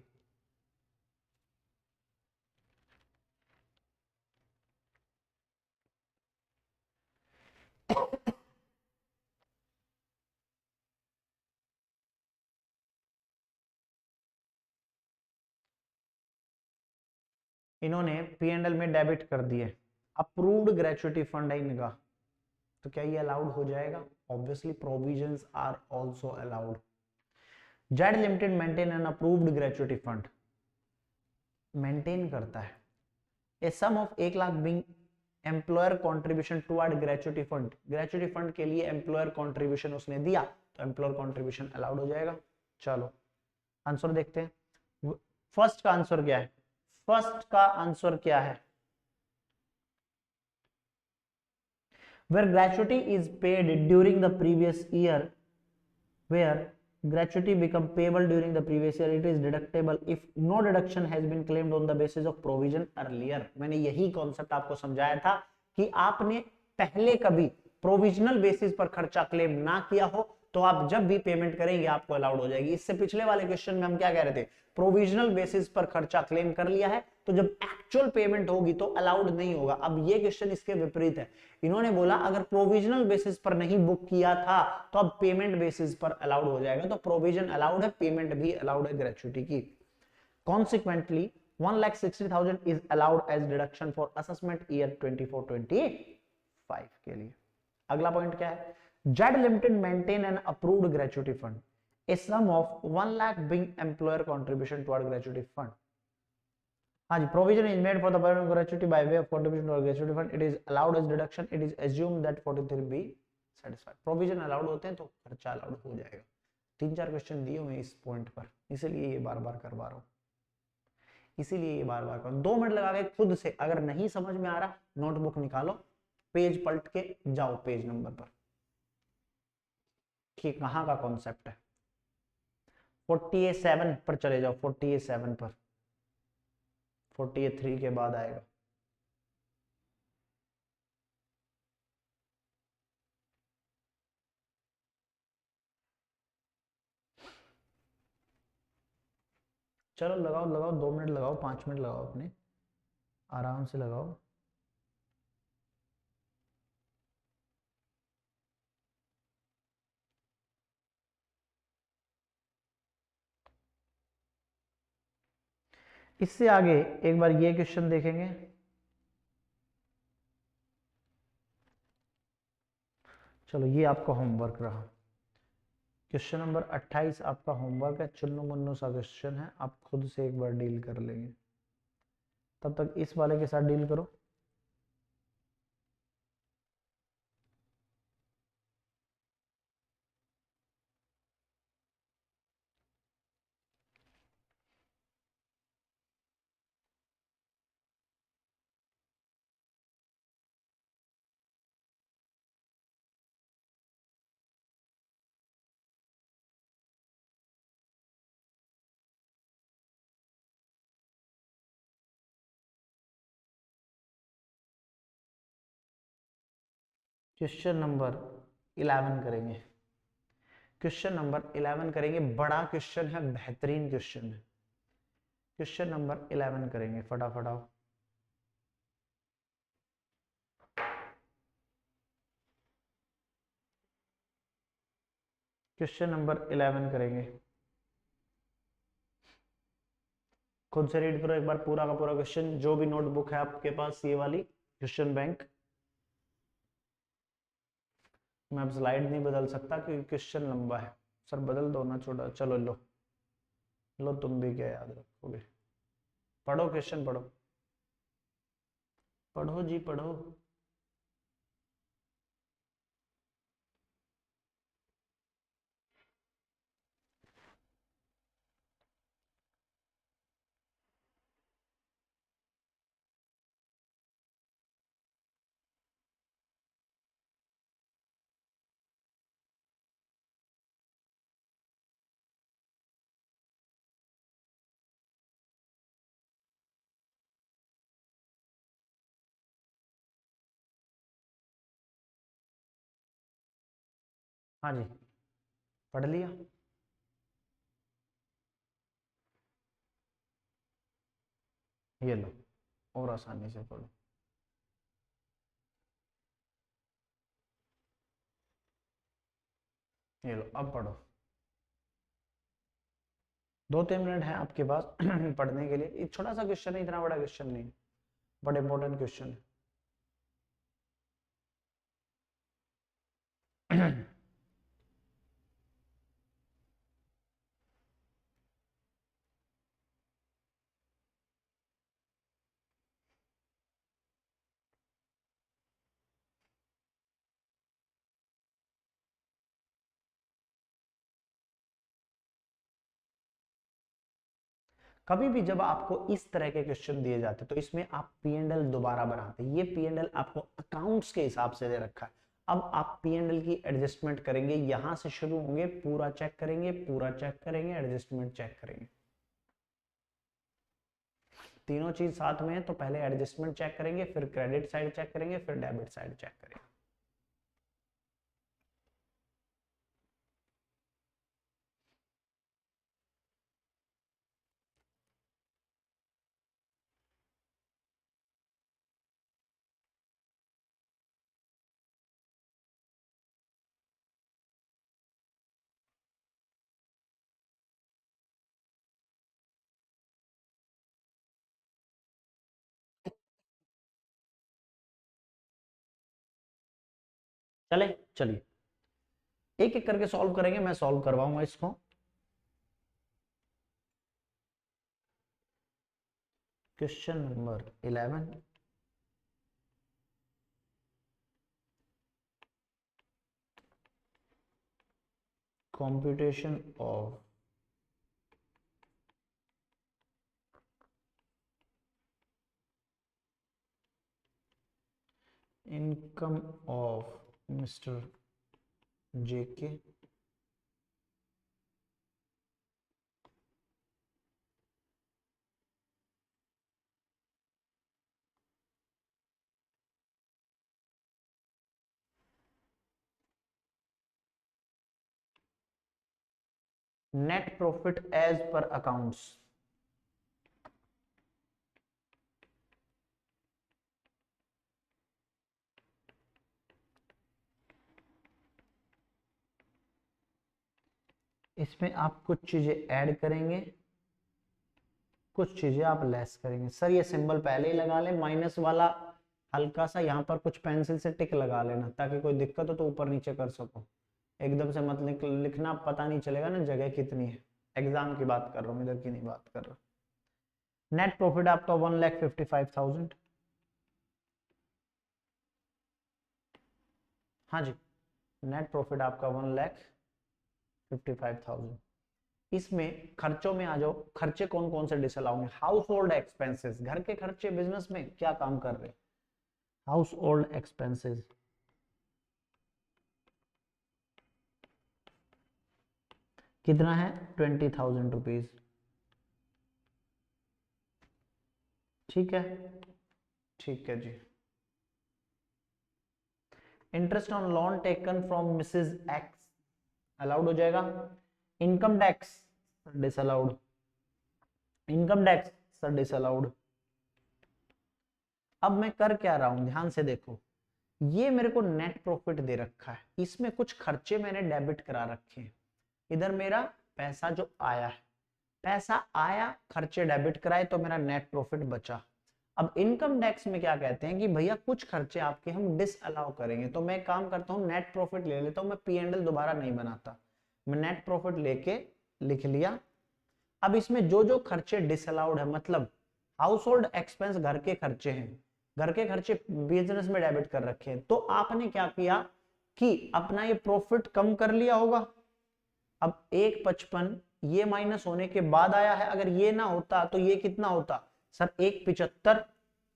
इन्होंने P&L में डेबिट कर दिए, अप्रूव्ड ग्रेचुटी फंड है इनका, तो क्या ये अलाउड हो जाएगा? Obviously provisions are also allowed. Z limited maintain an approved gratuity fund, maintain करता है, a sum of 1 lakh being employer contribution toward gratuity fund, gratuity fund के लिए एम्प्लॉयर कंट्रीब्यूशन उसने दिया तो एम्प्लॉयर कंट्रीब्यूशन अलाउड हो जाएगा। चलो आंसर देखते हैं। फर्स्ट का आंसर क्या है? फर्स्ट का आंसर क्या है? Where gratuity is paid during the previous year, where gratuity become payable during the previous year, it is deductible if no deduction has been claimed on the basis of provision earlier। मैंने यही concept आपको समझाया था कि आपने पहले कभी provisional basis पर खर्चा क्लेम ना किया हो तो आप जब भी पेमेंट करेंगे आपको अलाउड हो जाएगी। इससे पिछले वाले क्वेश्चन में हम क्या कह रहे थे, प्रोविजनल बेसिस पर खर्चा क्लेम कर लिया है तो जब एक्चुअल पेमेंट होगी तो अलाउड नहीं होगा। अब ये क्वेश्चन इसके विपरीत है, इन्होंने बोला अगर प्रोविजनल बेसिस पर नहीं बुक किया था तो अब पेमेंट बेसिस पर अलाउड हो जाएगा, तो प्रोविजन अलाउड है, पेमेंट भी अलाउड है ग्रेचुटी की। Consequently 1,60,000 is allowed as deduction for assessment year 24-25 के लिए। अगला पॉइंट क्या है, Z limited maintain an approved gratuity fund, a sum of 1 lakh being employer contribution toward gratuity fund. हाँ जी, provision is made for the payment gratuity by way of contribution toward gratuity fund, it is allowed as deduction, it is assumed that 43 be satisfied. Provision allowed होते हैं तो खर्चा allowed हो जाएगा। 3-4 question दिए हुए इस पॉइंट पर, इसीलिए ये बार बार करवा रहा हूं, इसीलिए ये बार बार कर। 2 मिनट लगा के खुद से, अगर नहीं समझ में आ रहा नोटबुक निकालो, पेज पलट के जाओ पेज नंबर पर कि कहां का कॉन्सेप्ट है। 47 पर चले जाओ, 47 पर, 43 के बाद आएगा। चलो लगाओ लगाओ, 2 मिनट लगाओ, 5 मिनट लगाओ, अपने आराम से लगाओ। इससे आगे एक बार ये क्वेश्चन देखेंगे। चलो ये आपका होमवर्क रहा, क्वेश्चन नंबर 28 आपका होमवर्क है, चुन्नू मुन्नू सा क्वेश्चन है, आप खुद से एक बार डील कर लेंगे। तब तक इस वाले के साथ डील करो। क्वेश्चन नंबर 11 करेंगे। क्वेश्चन नंबर 11 करेंगे, बड़ा क्वेश्चन है, बेहतरीन क्वेश्चन है। क्वेश्चन नंबर 11 करेंगे फटाफट आओ। क्वेश्चन नंबर 11 करेंगे, खुद से रीड करो एक बार पूरा का पूरा क्वेश्चन, जो भी नोटबुक है आपके पास ये वाली क्वेश्चन बैंक। मैं अब स्लाइड नहीं बदल सकता क्योंकि क्वेश्चन लंबा है। सर बदल दो ना, छोटा, चलो लो लो, तुम भी क्या याद रखोगे। पढ़ो क्वेश्चन, पढ़ो पढ़ो जी पढ़ो। हाँ जी, पढ़ लिया। ये लो, और आसानी से पढ़ो। ये लो, अब पढ़ो। 2-3 मिनट है आपके पास पढ़ने के लिए। ये छोटा सा क्वेश्चन है, इतना बड़ा क्वेश्चन नहीं, बट इंपॉर्टेंट क्वेश्चन है। कभी भी जब आपको इस तरह के क्वेश्चन दिए जाते तो इसमें आप पी एंड एल दोबारा बनाते। ये पी एंड एल आपको अकाउंट्स के हिसाब से दे रखा है। अब आप पी एंड एल की एडजस्टमेंट करेंगे, यहां से शुरू होंगे, पूरा चेक करेंगे, पूरा चेक करेंगे, एडजस्टमेंट चेक करेंगे। तीनों चीज साथ में है तो पहले एडजस्टमेंट चेक करेंगे, फिर क्रेडिट साइड चेक करेंगे, फिर डेबिट साइड चेक करेंगे। चले, चलिए एक एक करके सॉल्व करेंगे, मैं सॉल्व करवाऊंगा इसको। Question number 11, computation of income of Mr. JK net profit as per accounts। इसमें आप कुछ चीजें ऐड करेंगे, कुछ चीजें आप लेस करेंगे। सर ये सिंबल पहले ही लगा ले, माइनस वाला हल्का सा यहाँ पर कुछ पेंसिल से टिक लगा लेना ताकि कोई दिक्कत हो तो ऊपर नीचे कर सको। एकदम से मत लिखना, पता नहीं चलेगा ना जगह कितनी है। एग्जाम की बात कर रहा हूँ, इधर की नहीं बात कर रहा। नेट प्रॉफिट आपका 1,55,000। हाँ जी, नेट प्रॉफिट आपका 1,55,000। इसमें खर्चों में आ जाओ, खर्चे कौन कौन से डिसअलाउ होंगे। हाउस होल्ड एक्सपेंसेस, घर के खर्चे, बिजनेस में क्या काम कर रहे, हाउस होल्ड एक्सपेंसेस कितना है, 20,000 रुपीज। ठीक है, ठीक है जी। Interest on loan taken from Mrs X allowed हो जाएगा। Income tax disallowed, income tax sir disallowed. अब मैं कर क्या रहा हूं, ध्यान से देखो, ये मेरे को नेट प्रॉफिट दे रखा है, इसमें कुछ खर्चे मैंने डेबिट करा रखे हैं। इधर मेरा पैसा जो आया है, पैसा आया, खर्चे डेबिट कराए, तो मेरा नेट प्रॉफिट बचा। अब इनकम टैक्स में क्या कहते हैं कि भैया कुछ खर्चे आपके हम डिसअलाउ करेंगे, तो मैं काम करता हूं नेट प्रॉफिट ले लेता हूं, मैं P&L दोबारा नहीं बनाता, मैं नेट प्रॉफिट लेके लिख लिया। अब इसमें जो जो खर्चे डिसअलाउड है, मतलब हाउस होल्ड एक्सपेंस घर के खर्चे हैं, घर के खर्चे बिजनेस में डेबिट कर रखे हैं, तो आपने क्या किया कि अपना ये प्रॉफिट कम कर लिया होगा। अब 1.55 ये माइनस होने के बाद आया है, अगर ये ना होता तो ये कितना होता सर, 1.75,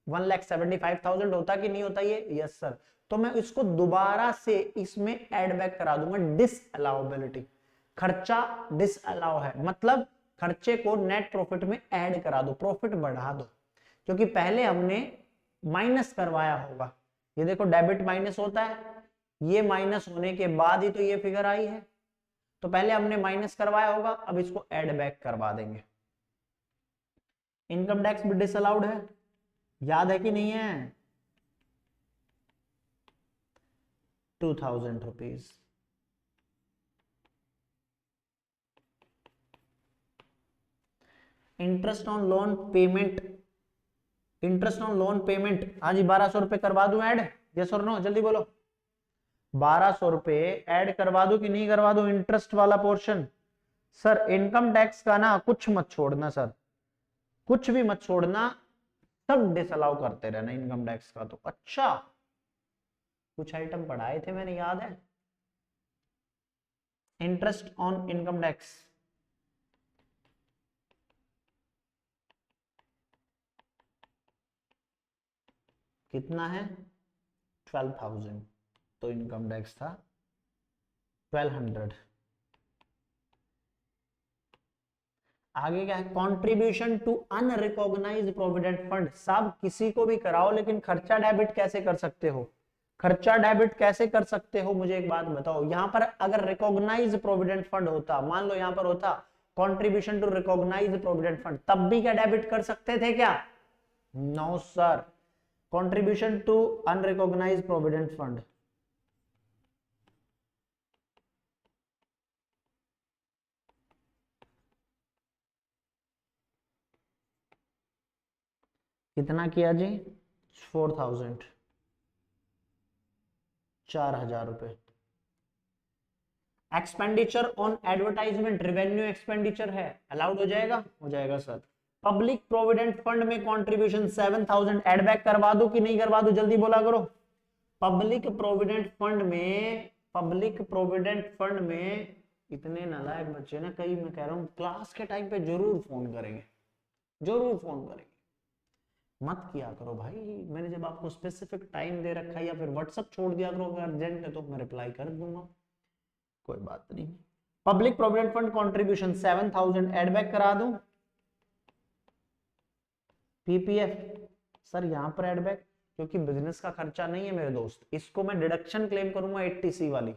1,75,000 होता कि नहीं होता ये, यस सर। तो मैं इसको दोबारा से इसमें ऐड बैक करा दूंगा, डिसअलाउबिलिटी, खर्चा डिसअलाउ है, मतलब खर्चे को नेट प्रॉफिट में ऐड करा दो, प्रॉफिट बढ़ा दो, क्योंकि पहले हमने माइनस करवाया होगा। ये देखो डेबिट माइनस होता है, ये माइनस होने के बाद ही तो ये फिगर आई है, तो पहले हमने माइनस करवाया होगा, अब इसको ऐड बैक करवा देंगे। इनकम टैक्स भी डिसअलाउड है, याद है कि नहीं है, 2,000 rupees. Interest on loan payment, interest on loan payment, हाँ जी 1,200 रुपए करवा दूं ऐड, यस और नो, जल्दी बोलो। 1,200 रुपए ऐड करवा दूं कि नहीं करवा दूं, इंटरेस्ट वाला पोर्शन। सर इनकम टैक्स का ना कुछ मत छोड़ना सर, कुछ भी मत छोड़ना, सब डिसअलाउ करते रहना इनकम टैक्स का। तो अच्छा, कुछ आइटम पढ़ाए थे मैंने, याद है, इंटरेस्ट ऑन इनकम टैक्स कितना है, 12,000, तो इनकम टैक्स था 1,200। आगे क्या है, contribution to unrecognised provident fund. सब किसी को भी कराओ, लेकिन खर्चा डेबिट कैसे कर सकते हो, खर्चा डेबिट कैसे कर सकते हो, मुझे एक बात बताओ। यहां पर अगर रिकॉग्नाइज्ड प्रोविडेंट फंड होता, मान लो यहां पर होता contribution to recognised provident fund, तब भी क्या डेबिट कर सकते थे क्या, no sir. Contribution to unrecognised provident fund, कितना किया जी, 4,000, 4,000 रुपए। Expenditure on advertisement revenue expenditure है, अलाउड हो जाएगा सर। पब्लिक प्रोविडेंट फंड में कंट्रीब्यूशन 7,000 एड बैक करवा दो कि नहीं करवा दो, जल्दी बोला करो। पब्लिक प्रोविडेंट फंड में, पब्लिक प्रोविडेंट फंड में इतने नालायक बच्चे ना, कई मैं कह रहा हूं क्लास के टाइम पे जरूर फोन करेंगे, जरूर फोन करेंगे, मत किया करो भाई। मैंने जब आपको स्पेसिफिक टाइम दे रखा है, या फिर व्हाट्सएप छोड़ दिया करो, अगर अर्जेंट है तो मैं रिप्लाई कर दूंगा, कोई बात नहीं। Public provident fund contribution 7,000 add back करा दूं, पीपीएफ सर यहां पर एड बैक, क्योंकि बिजनेस का खर्चा नहीं है मेरे दोस्त, इसको मैं डिडक्शन क्लेम करूंगा 80C वाली,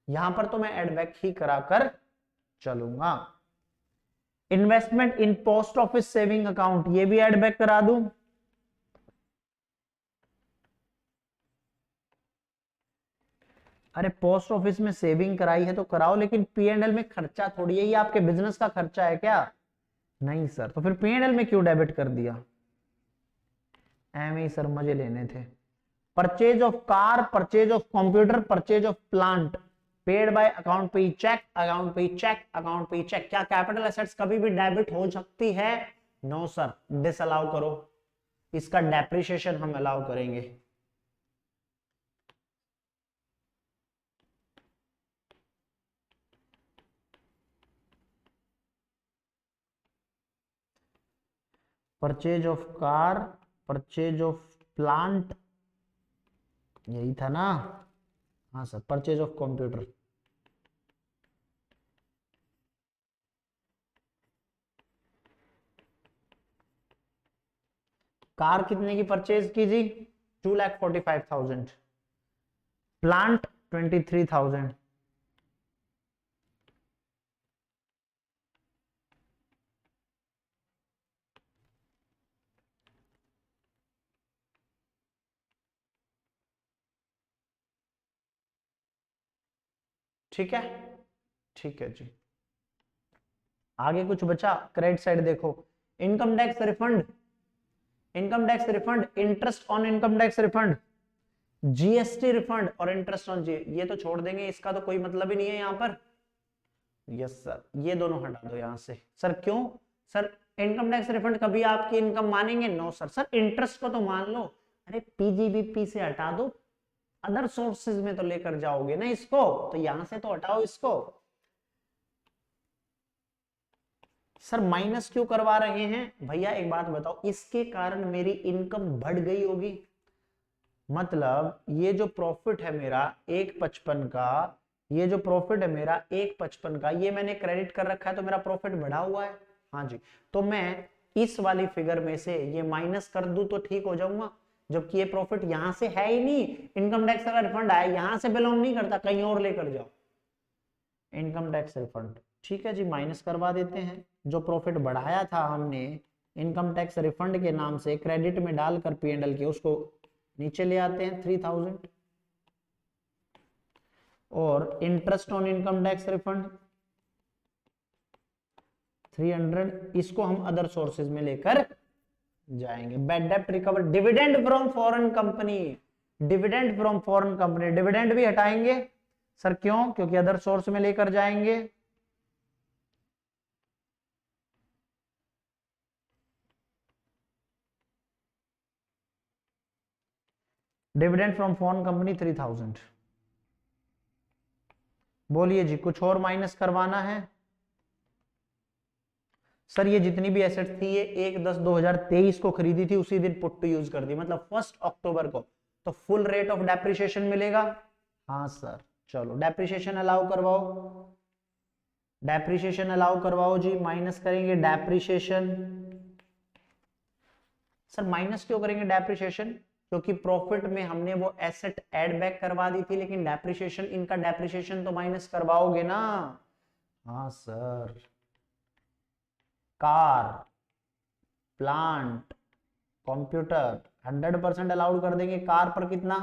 यहां पर तो मैं एड बैक ही कराकर चलूंगा। इन्वेस्टमेंट इन पोस्ट ऑफिस सेविंग अकाउंट, ये भी एड बैक करा दूं, अरे पोस्ट ऑफिस में सेविंग कराई है तो कराओ, लेकिन P&L में खर्चा थोड़ी है, ये आपके बिजनेस का खर्चा है क्या, नहीं सर, तो फिर P&L में क्यों डेबिट कर दिया, एम ही सर मजे लेने थे। Purchase of car, purchase of computer, purchase of plant, paid by account पे चेक, अकाउंट पे चेक, अकाउंट पे चेक, क्या कैपिटल एसेट्स कभी भी डेबिट हो सकती है, नो सर, डिसअलाउ करो, इसका डेप्रिसिएशन हम अलाउ करेंगे। Purchase of car, purchase of plant, यही था ना, हाँ sir, purchase of computer, car कितने की परचेज की जी, 2,45,000, प्लांट 23,000, ठीक है, ठीक है जी। आगे कुछ बचा? क्रेडिट साइड देखो, income tax refund, income tax refund, interest on income tax refund, GST refund और इंटरेस्ट ऑन जी, ये तो छोड़ देंगे, इसका तो कोई मतलब ही नहीं है यहां पर। यस सर, ये दोनों हटा दो यहां से। सर क्यों? सर इनकम टैक्स रिफंड कभी आपकी इनकम मानेंगे? No sir. सर इंटरेस्ट को तो मान लो। अरे पीजीबीपी से हटा दो, अदर सोर्सेज में तो लेकर जाओगे ना इसको, तो यहां से तो हटाओ इसको। सर माइनस क्यों करवा रहे हैं भैया? एक बात बताओ, इसके कारण मेरी इनकम बढ़ गई होगी, मतलब ये जो प्रॉफिट है मेरा 155 का, ये जो प्रॉफिट है मेरा 155 का, ये मैंने क्रेडिट कर रखा है तो मेरा प्रॉफिट बढ़ा हुआ है। हाँ जी, तो मैं इस वाली फिगर में से ये माइनस कर दूं तो ठीक हो जाऊंगा, जबकि ये प्रॉफिट यहां से है ही नहीं। इनकम टैक्स का रिफंड आया, यहां से बिलोंग नहीं करता, कहीं और लेकर जाओ इनकम टैक्स रिफंड। ठीक है जी, माइनस करवा देते हैं। जो प्रॉफिट बढ़ाया था हमने इनकम टैक्स रिफंड के नाम से क्रेडिट में डालकर P&L के, उसको नीचे ले आते हैं 3000, और interest on income tax refund 300, इसको हम अदर सोर्सेज में लेकर जाएंगे। बैड डेप्ट recover, dividend from foreign company, dividend from foreign company, dividend भी हटाएंगे। सर क्यों? क्योंकि अदर सोर्स में लेकर जाएंगे। Dividend from foreign company 3000। बोलिए जी, कुछ और माइनस करवाना है? सर ये जितनी भी एसेट थी ये 1/10/2023 को खरीदी थी, उसी दिन पुट टू यूज कर दी, मतलब 1 अक्टूबर को, तो फुल रेट ऑफ डेप्रिसिएशन मिलेगा। हाँ सर, चलो डेप्रिसिएशन अलाउ करवाओ, डेप्रिसिएशन अलाउ करवाओ जी। माइनस करेंगे डेप्रिसिएशन। सर माइनस क्यों करेंगे डेप्रिसिएशन? क्योंकि प्रॉफिट में हमने वो एसेट ऐड बैक करवा दी थी, लेकिन डेप्रिसिएशन, इनका डेप्रिसिएशन तो माइनस करवाओगे ना। हाँ sir, car, plant, computer 100% allowed कर देंगे। कार पर कितना?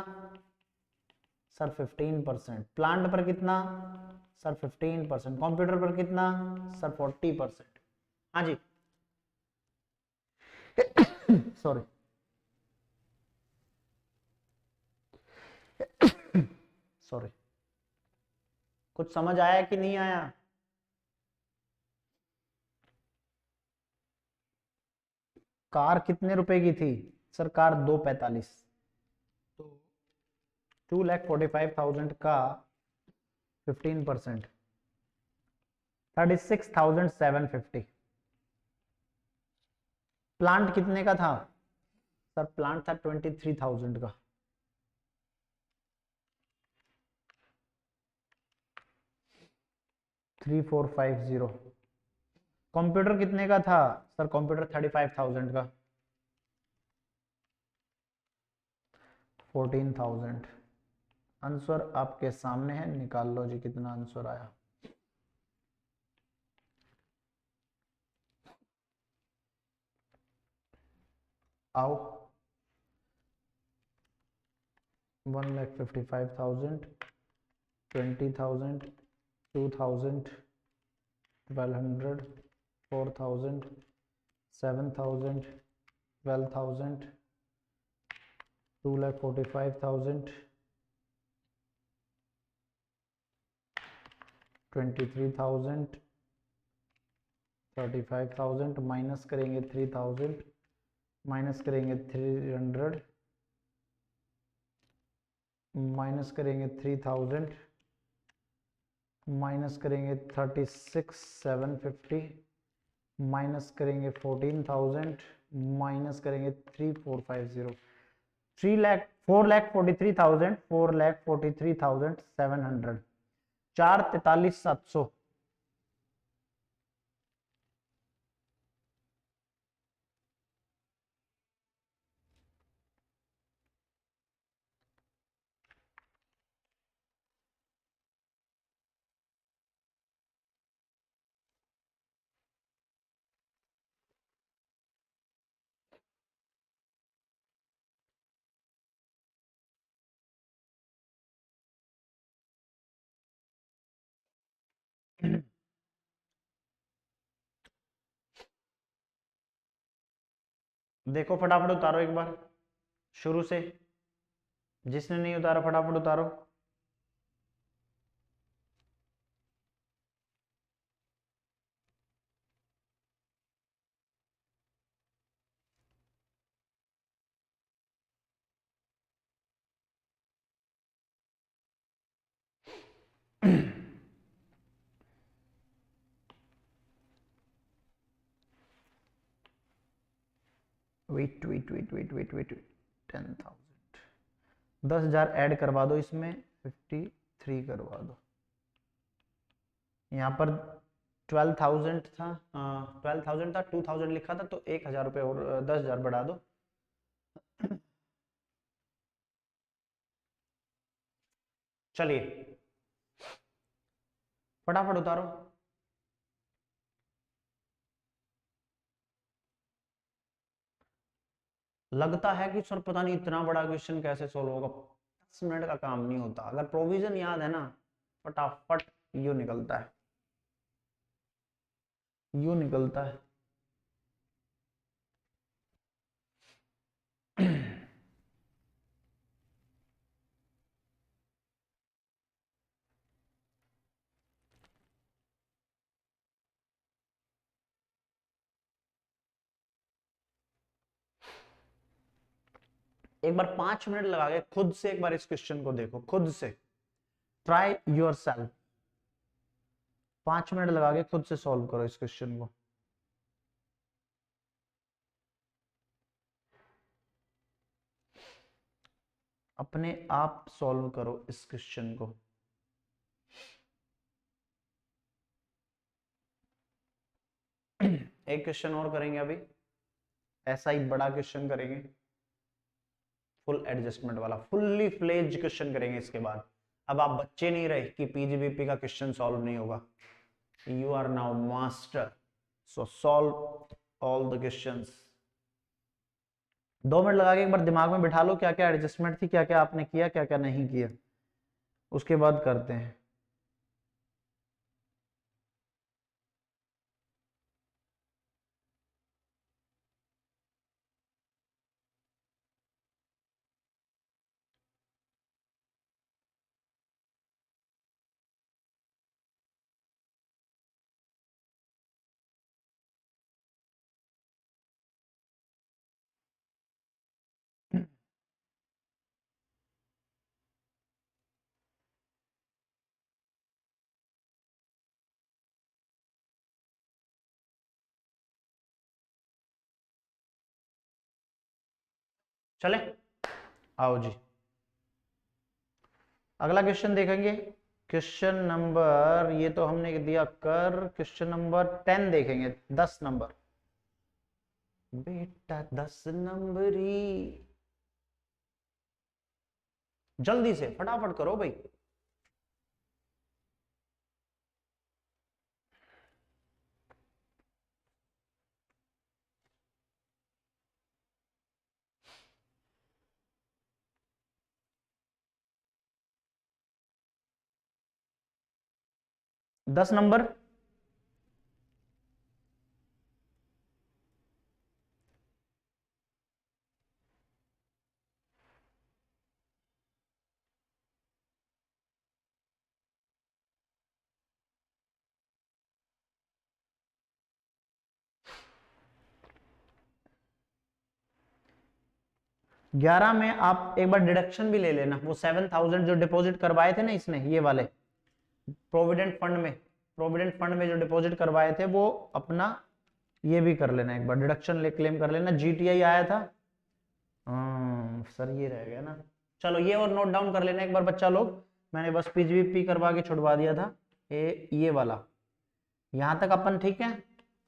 सर 15%। प्लांट पर कितना? सर 15%। कंप्यूटर पर कितना? सर 40%। हाँ जी सॉरी, सॉरी, कुछ समझ आया कि नहीं आया? कार कितने रुपए की थी? सर कार 245, तो 2,45,000 का 15% 36,750। प्लांट कितने का था? सर प्लांट था 23,000 का, 3450। कंप्यूटर कितने का था? सर कंप्यूटर 35,000 का, 14,000। आंसर आपके सामने है, निकाल लो जी कितना आंसर आया। आओ, 1,55,000, 20,000, 2,000, 1,200, 4,000, 7,000, 12,000, 2,45,000, 23,000, 35,000, माइनस करेंगे 3,000, माइनस करेंगे 300, माइनस करेंगे 3,000, माइनस करेंगे 36,750, माइनस करेंगे 14,000, माइनस करेंगे 3,450, 4,43,000, 4,43,700, 4,43,700। देखो फटाफट उतारो एक बार शुरू से, जिसने नहीं उतारा फटाफट उतारो। Wait wait wait wait wait wait 10,000, 10,000 add करवा दो इसमें, 53 करवा दो। यहाँ पर 12,000 था, 12,000 था, 2,000 लिखा था, तो 1,000 रुपये और 10,000 बढ़ा दो। चलिए फटाफट उतारो। लगता है कि सर पता नहीं इतना बड़ा क्वेश्चन कैसे सोल्व होगा, 10 मिनट का काम नहीं होता। अगर प्रोविजन याद है ना, फटाफट यू निकलता है, यू निकलता है। एक बार 5 मिनट लगा के खुद से एक बार इस क्वेश्चन को देखो, खुद से ट्राई योर सेल्फ। 5 मिनट लगा के खुद से सॉल्व करो इस क्वेश्चन को। अपने आप सॉल्व करो इस क्वेश्चन को। एक क्वेश्चन और करेंगे अभी, ऐसा ही बड़ा क्वेश्चन करेंगे, फुल एडजस्टमेंट वाला, फुल्ली फ्लेज क्वेश्चन करेंगे इसके बाद। अब आप बच्चे नहीं रहे कि पीजीबीपी का क्वेश्चन सॉल्व नहीं होगा, you are now master, so solve all the questions. 2 minute लगा के एक बार दिमाग में बिठा लो क्या क्या एडजस्टमेंट थी, क्या क्या आपने किया, क्या क्या नहीं किया, उसके बाद करते हैं। चले आओ जी, अगला क्वेश्चन देखेंगे। क्वेश्चन नंबर, ये तो हमने दिया कर, क्वेश्चन नंबर 10 देखेंगे, 10 नंबर। बेटा 10 नंबरी, जल्दी से फटाफट करो भाई। दस नंबर, ग्यारह में आप एक बार डिडक्शन भी ले लेना, वो 7,000 जो डिपॉजिट करवाए थे ना इसने, ये वाले प्रोविडेंट फंड में, प्रोविडेंट फंड में जो डिपॉजिट करवाए थे वो अपना ये भी कर लेना, एक बार डिडक्शन ले क्लेम कर लेना। जीटीआई आया था, सर ये रह गया ना, चलो ये और नोट डाउन कर लेना एक बार बच्चा लोग, मैंने बस पीजीबीपी करवा के छुड़वा दिया था। ये वाला, यहां तक अपन ठीक है,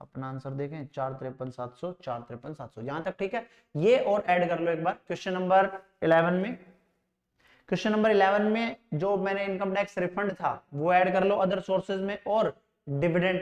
अपना आंसर देखें 4,53,700, 4,53,700, यहां तक ठीक है। ये और ऐड कर लो एक बार क्वेश्चन नंबर 11 में। क्वेश्चन नंबर 11 में जो मैंने इनकम टैक्स रिफंड था वो ऐड कर लो अदर सोर्सेज में, और डिविडेंड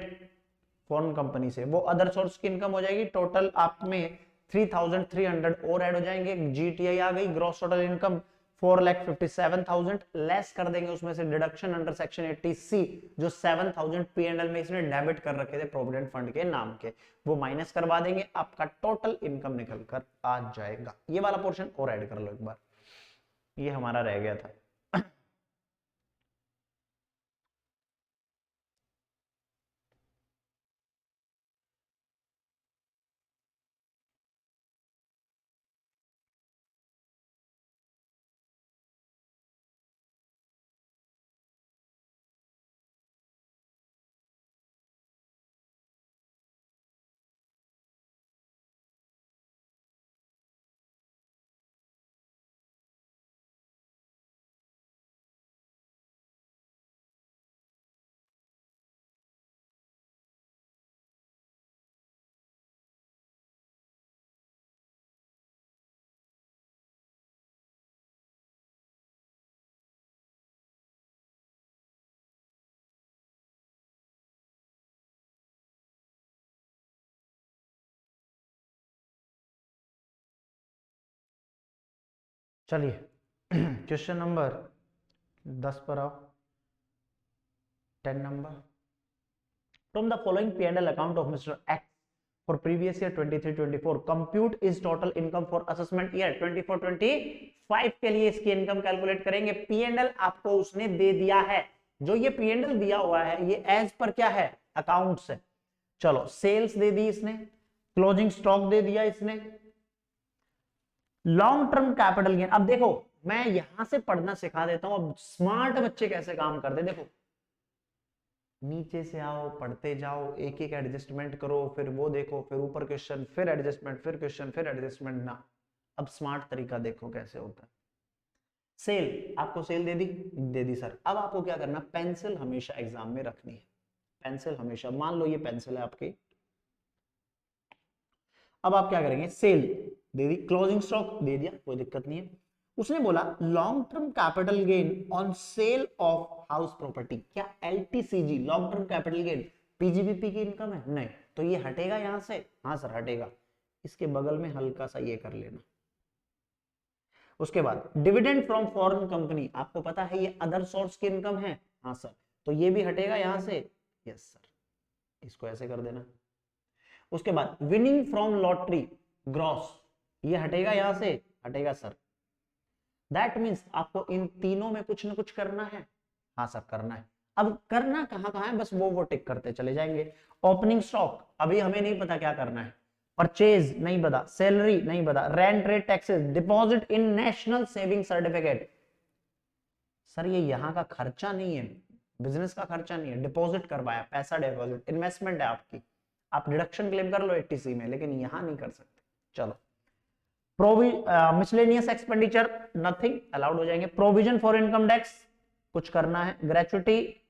फॉरेन कंपनी से, वो अदर सोर्स की इनकम हो जाएगी। टोटल आप में 3,300 और ऐड हो जाएंगे। जीटीआई आ गई, ग्रॉस टोटल इनकम 4,57,000 लेस कर देंगे उसमें से डिडक्शन अंडर सेक्शन 80C जो 7,000 P&L में इसने डेबिट कर रखे थे प्रोविडेंट फंड के नाम के, वो माइनस करवा देंगे, आपका टोटल इनकम निकल कर आ जाएगा। ये वाला पोर्शन और ऐड कर लो एक बार, ये हमारा रह गया था। चलिए क्वेश्चन नंबर 10 पर आओ। 10 number, from the following P&L account of Mr. X for previous year 23-24 compute is total income for assessment year 24-25 के लिए इसकी इनकम कैलकुलेट करेंगे। P&L आपको उसने दे दिया है, जो ये P&L दिया हुआ है ये एज पर क्या है, अकाउंट्स है। चलो सेल्स दे दी इसने, क्लोजिंग स्टॉक दे दिया इसने, लॉन्ग टर्म कैपिटल गेन। अब देखो मैं यहां से पढ़ना सिखा देता हूं, अब स्मार्ट बच्चे कैसे काम करते, देखो नीचे से आओ पढ़ते जाओ, एक एक एडजस्टमेंट करो, फिर वो देखो, फिर ऊपर क्वेश्चन, फिर एडजस्टमेंट, फिर क्वेश्चन, फिर एडजस्टमेंट ना। अब स्मार्ट तरीका देखो कैसे होता है। सेल, आपको सेल दे दी सर। अब आपको क्या करना, पेंसिल हमेशा एग्जाम में रखनी है, पेंसिल हमेशा, मान लो ये पेंसिल है आपकी। अब आप क्या करेंगे, सेल दे दी, क्लोजिंग स्टॉक दे दिया, कोई दिक्कत नहीं है। उसने बोला long term capital gain on sale of house property, क्या LTCG long term capital gain PGBP की इनकम है? नहीं, तो ये हटेगा यहां से, हाँ सर हटेगा। इसके बगल में हल्का सा ये कर लेना। उसके बाद डिविडेंड फ्रॉम फॉरेन कंपनी, आपको पता है ये अदर सोर्स की इनकम है, हाँ सर, तो ये भी हटेगा यहां से, यस सर, इसको ऐसे कर देना। उसके बाद विनिंग फ्रॉम लॉटरी ग्रॉस, ये हटेगा यहां से, हटेगा सर। दैट मीन्स आपको इन तीनों में कुछ ना कुछ करना है, हाँ सर करना है। अब करना कहां है, बस वो टिक करते चले जाएंगे। ओपनिंग स्टॉक अभी हमें नहीं पता क्या करना है, परचेज नहीं पता, सैलरी नहीं पता, rent rate taxes, deposit in national saving certificate. Sir ये यहाँ का खर्चा नहीं है, बिजनेस का खर्चा नहीं है, डिपॉजिट करवाया, पैसा डिपॉजिट, इन्वेस्टमेंट है आपकी, आप डिडक्शन क्लेम कर लो 80C में, लेकिन यहां नहीं कर सकते। चलो मिसलेनियस एक्सपेंडिचर नथिंग, अलाउड हो जाएंगे। प्रोविजन फॉर इनकम टैक्स कुछ करना है, ग्रेचुटी,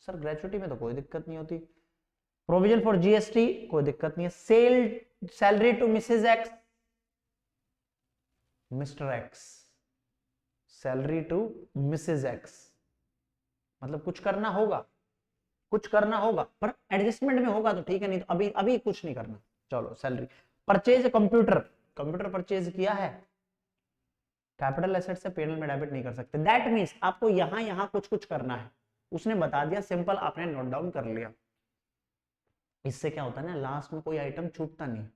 सर ग्रेचुटी में तो कोई दिक्कत नहीं होती। प्रोविजन फॉर जीएसटी कोई दिक्कत नहीं है। Salary to Mrs X, Mr X, salary to Mrs X, मतलब कुछ करना होगा, कुछ करना होगा, पर एडजस्टमेंट में होगा तो ठीक है, नहीं तो अभी अभी कुछ नहीं करना। चलो salary. Purchase computer, computer purchase किया है, कैपिटल एसेट से P&L में डेबिट नहीं कर सकते। दैट मींस आपको यहां कुछ कुछ करना है, उसने बता दिया, सिंपल आपने नोट डाउन कर लिया। इससे क्या होता है ना, लास्ट में कोई आइटम छूटता नहीं।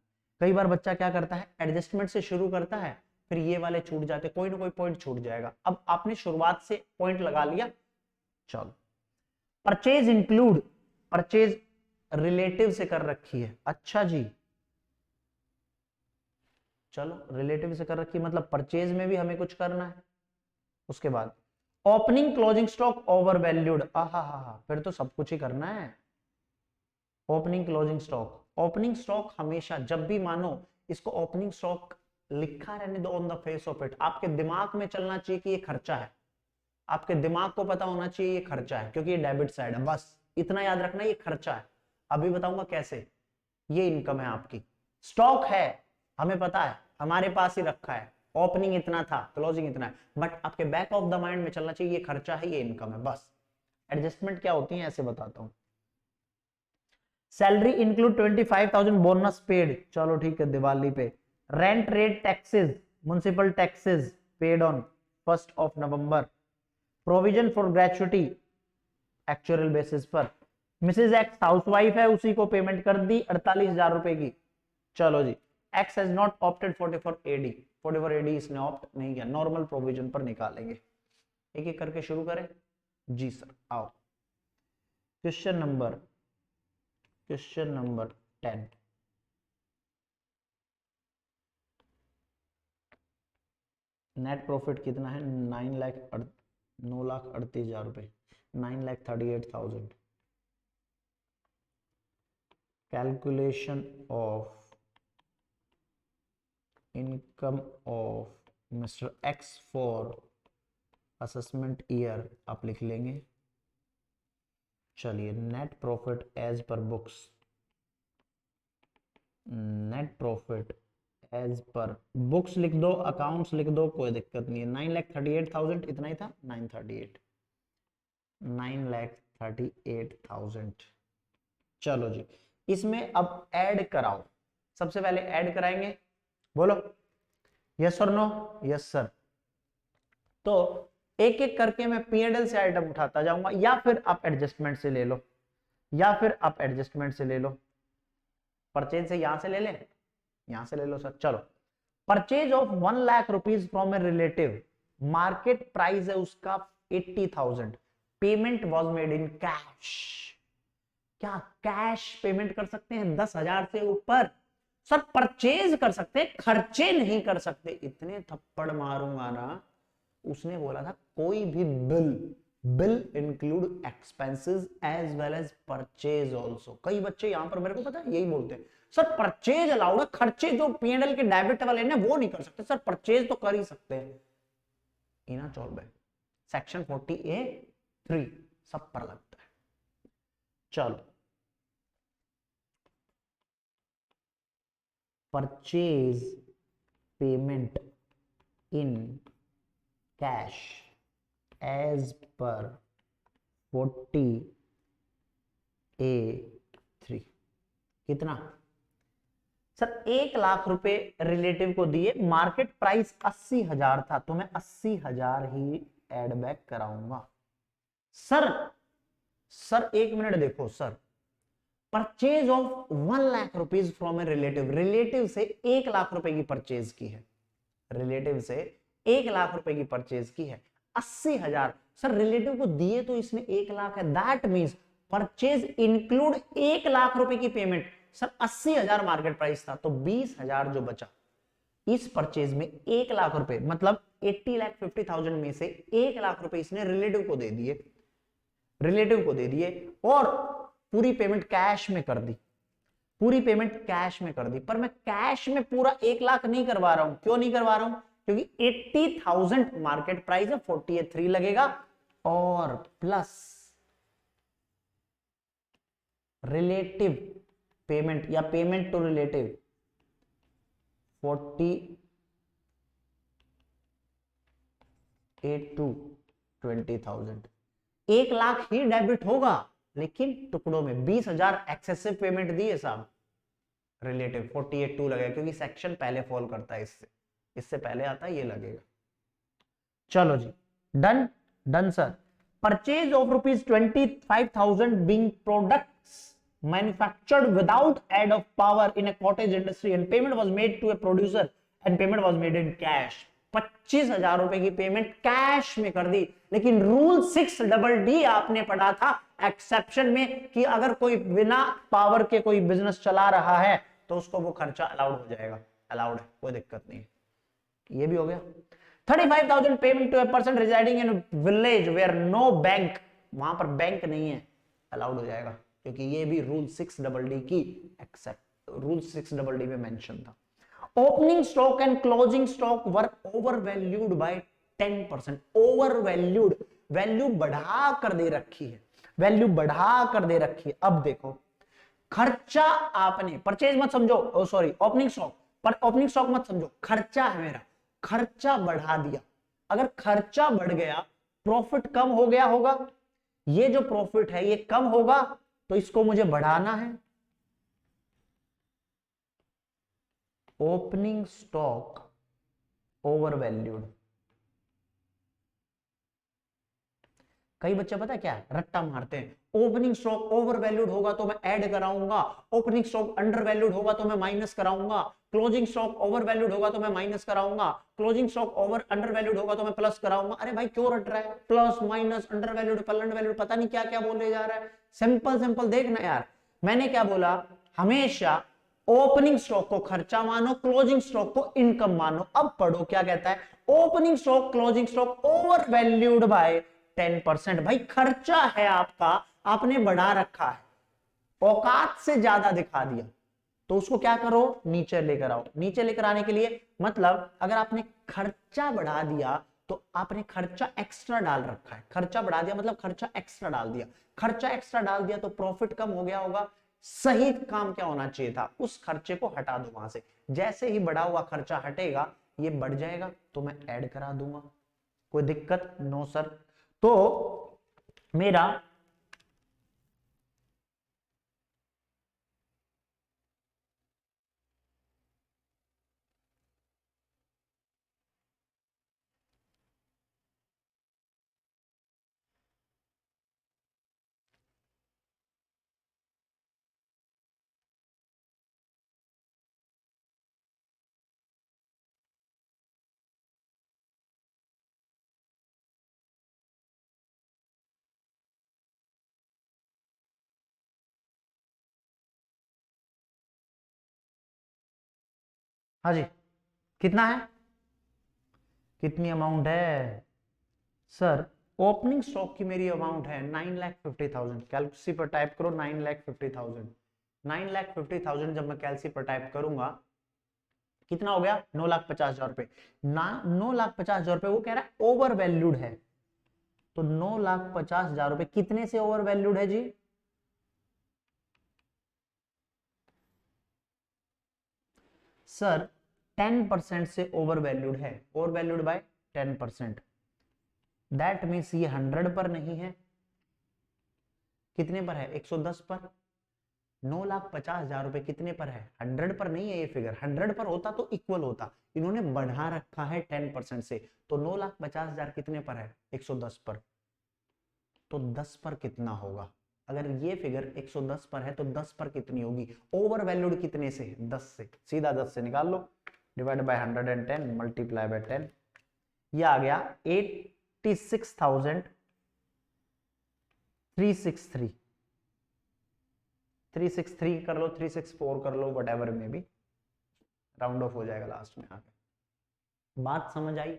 कई बार बच्चा क्या करता है, एडजस्टमेंट से शुरू करता है, फिर ये वाले छूट जाते, कोई ना कोई पॉइंट छूट जाएगा। अब आपने शुरुआत से पॉइंट लगा लिया। चलो परचेज इंक्लूड, परचेज रिलेटिव से कर रखी है, अच्छा जी, चलो रिलेटिव से कर रखी है, मतलब परचेज में भी हमें कुछ करना है। उसके बाद opening closing stock over valued, फिर तो सब कुछ ही करना है। Opening closing stock, opening stock हमेशा जब भी मानो इसको ओपनिंग स्टॉक लिखा रहने दो on the face of it, आपके दिमाग में चलना चाहिए कि ये खर्चा है, आपके दिमाग को पता होना चाहिए ये खर्चा है, क्योंकि ये डेबिट साइड है, बस इतना याद रखना ये खर्चा है। अभी बताऊंगा कैसे। ये इनकम है आपकी, स्टॉक है हमें पता है, हमारे पास ही रखा है, ओपनिंग इतना था, क्लोजिंग इतना है, बट आपके बैक ऑफ द माइंड में चलना चाहिए ये खर्चा है, ये इनकम है, बस। एडजस्टमेंट क्या होती है ऐसे बताता हूं। सैलरी इंक्लूड 25,000 बोनस पेड, चलो ठीक है दिवाली पे। Rent rate taxes, municipal taxes paid on 1 provision for gratuity actual basis पर मिसेज एक्स हाउसवाइफ है, उसी को पेमेंट कर दी 48,000 रुपए की। चलो जी, X has not opted 44 AD इसने ऑप्ट नहीं किया, नॉर्मल प्रोविजन पर निकालेंगे। एक एक करके शुरू करें जी सर। आओ क्वेश्चन नंबर 10। नेट प्रॉफिट कितना है? 9,38,000 रुपए, 9,38,000। Calculation of income of Mr X for assessment year आप लिख लेंगे। चलिए, net profit as per books, net profit as per books लिख दो, अकाउंट्स लिख दो, कोई दिक्कत नहीं है। 9,38,000 इतना ही था, 938,000। चलो जी, इसमें अब ऐड कराओ। सबसे पहले ऐड कराएंगे, बोलो यस और नो? Yes sir. तो एक एक करके मैं P&L से आइटम उठाता जाऊंगा, या फिर आप एडजस्टमेंट से ले लो, परचेज से यहां से ले लें, यहां से ले लो सर। चलो, purchase of 1 lakh rupees from a relative, market price है उसका 80,000, payment was made in cash. क्या कैश पेमेंट कर सकते हैं 10,000 से ऊपर? सर परचेज कर सकते हैं, खर्चे नहीं कर सकते। इतने थप्पड़ मारूंगा ना। उसने बोला था कोई भी bill include expenses as well as purchase also. कई बच्चे यहां पर मेरे को पता है यही बोलते हैं, सर परचेज अलाउड है, खर्चे जो P&L के डेबिट वाले ना वो नहीं कर सकते। सर परचेज तो कर ही सकते हैं। इना चौल सेक्शन 40A(3) सब पर लगता है। चलो, purchase payment in cash as per 40A(3) कितना? सर 1 लाख रुपए रिलेटिव को दिए, मार्केट प्राइस 80,000 था, तो मैं 80,000 ही एड बैक कराऊंगा। सर 1 मिनट देखो sir, purchase of 1 lakh rupees from a relative से 1 लाख रुपए की परचेज की है, 80,000। सर रिलेटिव को दिए तो इसने 1 लाख है, that means purchase include 1 lakh रुपए की पेमेंट। सर 80,000 मार्केट प्राइस था, तो 20,000 जो बचा इस परचेज में 1 लाख रुपए, मतलब 80,50,000 में से 1 लाख रुपए इसने रिलेटिव को दे दिए, और पूरी पेमेंट कैश में कर दी, पर मैं कैश में पूरा 1 लाख नहीं करवा रहा हूं। क्यों नहीं करवा रहा हूं? क्योंकि 80,000 मार्केट प्राइस है, 48,3 लगेगा, और प्लस रिलेटिव पेमेंट या payment to relative 48 to 20,000। 1 lakh ही डेबिट होगा, लेकिन टुकड़ों में 20,000 एक्सेसिव पेमेंट दी है साहब। रिलेटिव 48(2) लगेगा, क्योंकि सेक्शन पहले फॉल करता है, इससे पहले आता है, ये लगेगा। चलो जी, done sir. Purchase of ₹25,000 being products manufactured without aid of power in a cottage industry and payment was made to a producer and payment was made in cash. 25,000 रुपए की पेमेंट कैश में कर दी, लेकिन रूल 6DD आपने पढ़ा था exception में कि अगर कोई बिना पावर के कोई बिजनेस चला रहा है तो उसको वो खर्चा अलाउड हो जाएगा। अलाउड है, कोई दिक्कत नहीं है। ये भी हो गया। 35,000 payment to a person residing in village where no bank, वहां पर बैंक नहीं है, अलाउड हो जाएगा, क्योंकि ये भी रूल 6DD की रूल 6DD में मेंशन था। Opening stock and closing stock were overvalued by 10%। Overvalued, value बढ़ा कर दे रखी है, अब देखो, खर्चा आपने परचेज मत समझो, सॉरी ओपनिंग स्टॉक, पर ओपनिंग स्टॉक मत समझो, खर्चा है मेरा, खर्चा बढ़ा दिया। अगर खर्चा बढ़ गया, प्रॉफिट कम हो गया होगा, ये जो प्रॉफिट है ये कम होगा, तो इसको मुझे बढ़ाना है। ओपनिंग स्टॉक ओवरवैल्यूड, कई बच्चे पता है क्या है, रट्टा मारते हैं, ओपनिंग स्टॉक ओवर वैल्यूड होगा तो मैं ऐड कराऊंगा, ओपनिंग स्टॉक अंडर वैल्यूड होगा तो मैं माइनस कराऊंगा, क्लोजिंग स्टॉक ओवर वैल्यूड होगा तो मैं माइनस कराऊंगा, closing stock over under valued होगा तो मैं प्लस कराऊंगा। अरे भाई क्यों रट रहा है, plus minus under valued under valued, पता नहीं क्या क्या बोले जा रहा है। सिंपल सिंपल देखना यार, मैंने क्या बोला, हमेशा ओपनिंग स्टॉक को खर्चा मानो, क्लोजिंग स्टॉक को इनकम मानो। अब पढ़ो क्या कहता है, opening stock closing stock over valued bye 10%। भाई खर्चा है आपका, आपने बढ़ा रखा है, औकात से ज्यादा दिखा दिया, तो उसको क्या करो, नीचे लेकर आओ। नीचे लेकर आने के लिए मतलब अगर आपने खर्चा बढ़ा दिया तो आपने खर्चा एक्स्ट्रा डाल रखा है, खर्चा बढ़ा दिया मतलब खर्चा एक्स्ट्रा डाल दिया, खर्चा एक्स्ट्रा डाल दिया तो प्रॉफिट कम हो गया होगा। सही काम क्या होना चाहिए था, उस खर्चे को हटा दो वहां से। जैसे ही बढ़ा हुआ खर्चा हटेगा, ये बढ़ जाएगा तो मैं ऐड करा दूंगा, कोई दिक्कत नो सर। तो मेरा हाँ जी, कितना है, कितनी अमाउंट है सर, ओपनिंग स्टॉक की मेरी अमाउंट है 9,50,000। कैलसी पर टाइप करो 9,50,000। 9,50,000 जब मैं कैलसी पर टाइप करूंगा कितना हो गया, 9,50,000 रुपए ना, 9,50,000 रुपए वो कह रहा है ओवर वैल्यूड है, तो 9,50,000 रुपए कितने से ओवर वैल्यूड है जी, सर 10% से ओवर वैल्यूड है, over valued bye 10%। That means ये 100 पर नहीं है, कितने पर है, 110 पर। 9,50,000 रुपए कितने पर है, 100 पर नहीं है ये फिगर, 100 पर होता तो इक्वल होता, इन्होंने बढ़ा रखा है 10% से, तो 9,50,000 कितने पर है, 110 पर। तो 10 पर कितना होगा, अगर ये फिगर 110 पर है तो 10 पर कितनी होगी, ओवर वैल्यूड कितने से, 10 से, सीधा 10 से निकाल लो, डिवाइड बाय 110 मल्टीप्लाई बाय 10, ये आ गया 86,363। 363 कर लो, 364 कर लो, वट एवर में भी राउंड ऑफ हो जाएगा लास्ट में आके। बात समझ आई,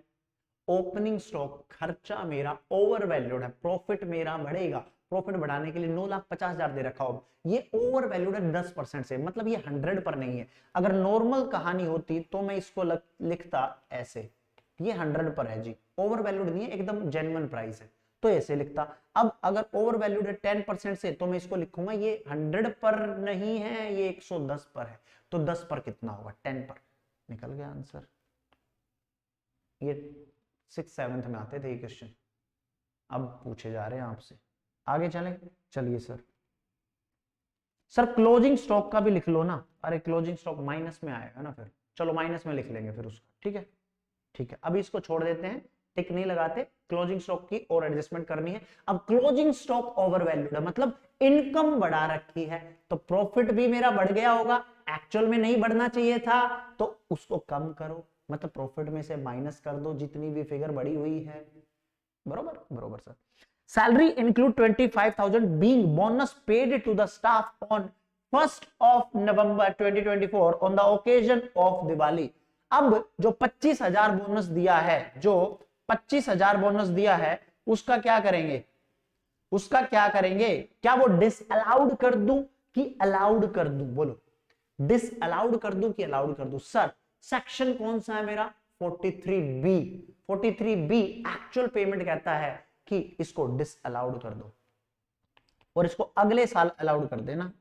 ओपनिंग स्टॉक खर्चा मेरा ओवर वैल्यूड है, प्रॉफिट मेरा बढ़ेगा, प्रॉफिट बढ़ाने के लिए 9,50,000 दे रखा हो, ये ओवर वैल्यूड है 10% से, मतलब ये 100 पर नहीं है। अगर नॉर्मल कहानी होती तो मैं इसको लिखता ऐसे, ये 100 पर है जी, ओवर वैल्यूड नहीं है, एकदम जेन्युइन प्राइस है, तो ऐसे लिखता। अब अगर ओवर वैल्यूड है 10% से, तो मैं इसको लिखूंगा ये 100 पर नहीं है, ये 110 पर है, तो 10 पर कितना होगा, 10 पर। निकल गया आंसर। ये 6th 7th में आते थे ये क्वेश्चन, अब पूछे जा रहे हैं आपसे। आगे चलें, चलिए सर। सर क्लोजिंग स्टॉक का भी लिख लो ना, अरे क्लोजिंग स्टॉक माइनस में आएगा ना फिर, चलो माइनस में लिख लेंगे फिर उसका, ठीक है ठीक है, अभी इसको छोड़ देते हैं, टिक नहीं लगाते, क्लोजिंग स्टॉक की और एडजस्टमेंट करनी है। अब क्लोजिंग स्टॉक ओवर वैल्यूड है, मतलब इनकम बढ़ा रखी है, तो प्रॉफिट भी मेरा बढ़ गया होगा, एक्चुअल में नहीं बढ़ना चाहिए था, तो उसको कम करो, मतलब प्रॉफिट में से माइनस कर दो जितनी भी फिगर बढ़ी हुई है, बरोबर बरोबर sir. Salary include 25,000 being bonus paid to the staff on 1st of November 2024 on the occasion of Diwali. अब जो 25,000 बोनस दिया है, जो 25,000 बोनस दिया है, उसका क्या करेंगे, उसका क्या करेंगे, क्या वो डिसअलाउड कर दूं कि अलाउड कर दूं, बोलो, डिसअलाउड कर दूं कि अलाउड कर दूं। सर सेक्शन कौन सा है मेरा, 43B। 43B एक्चुअल पेमेंट कहता है कि इसको डिसअलाउड कर दो और इसको अगले साल अलाउड कर देना।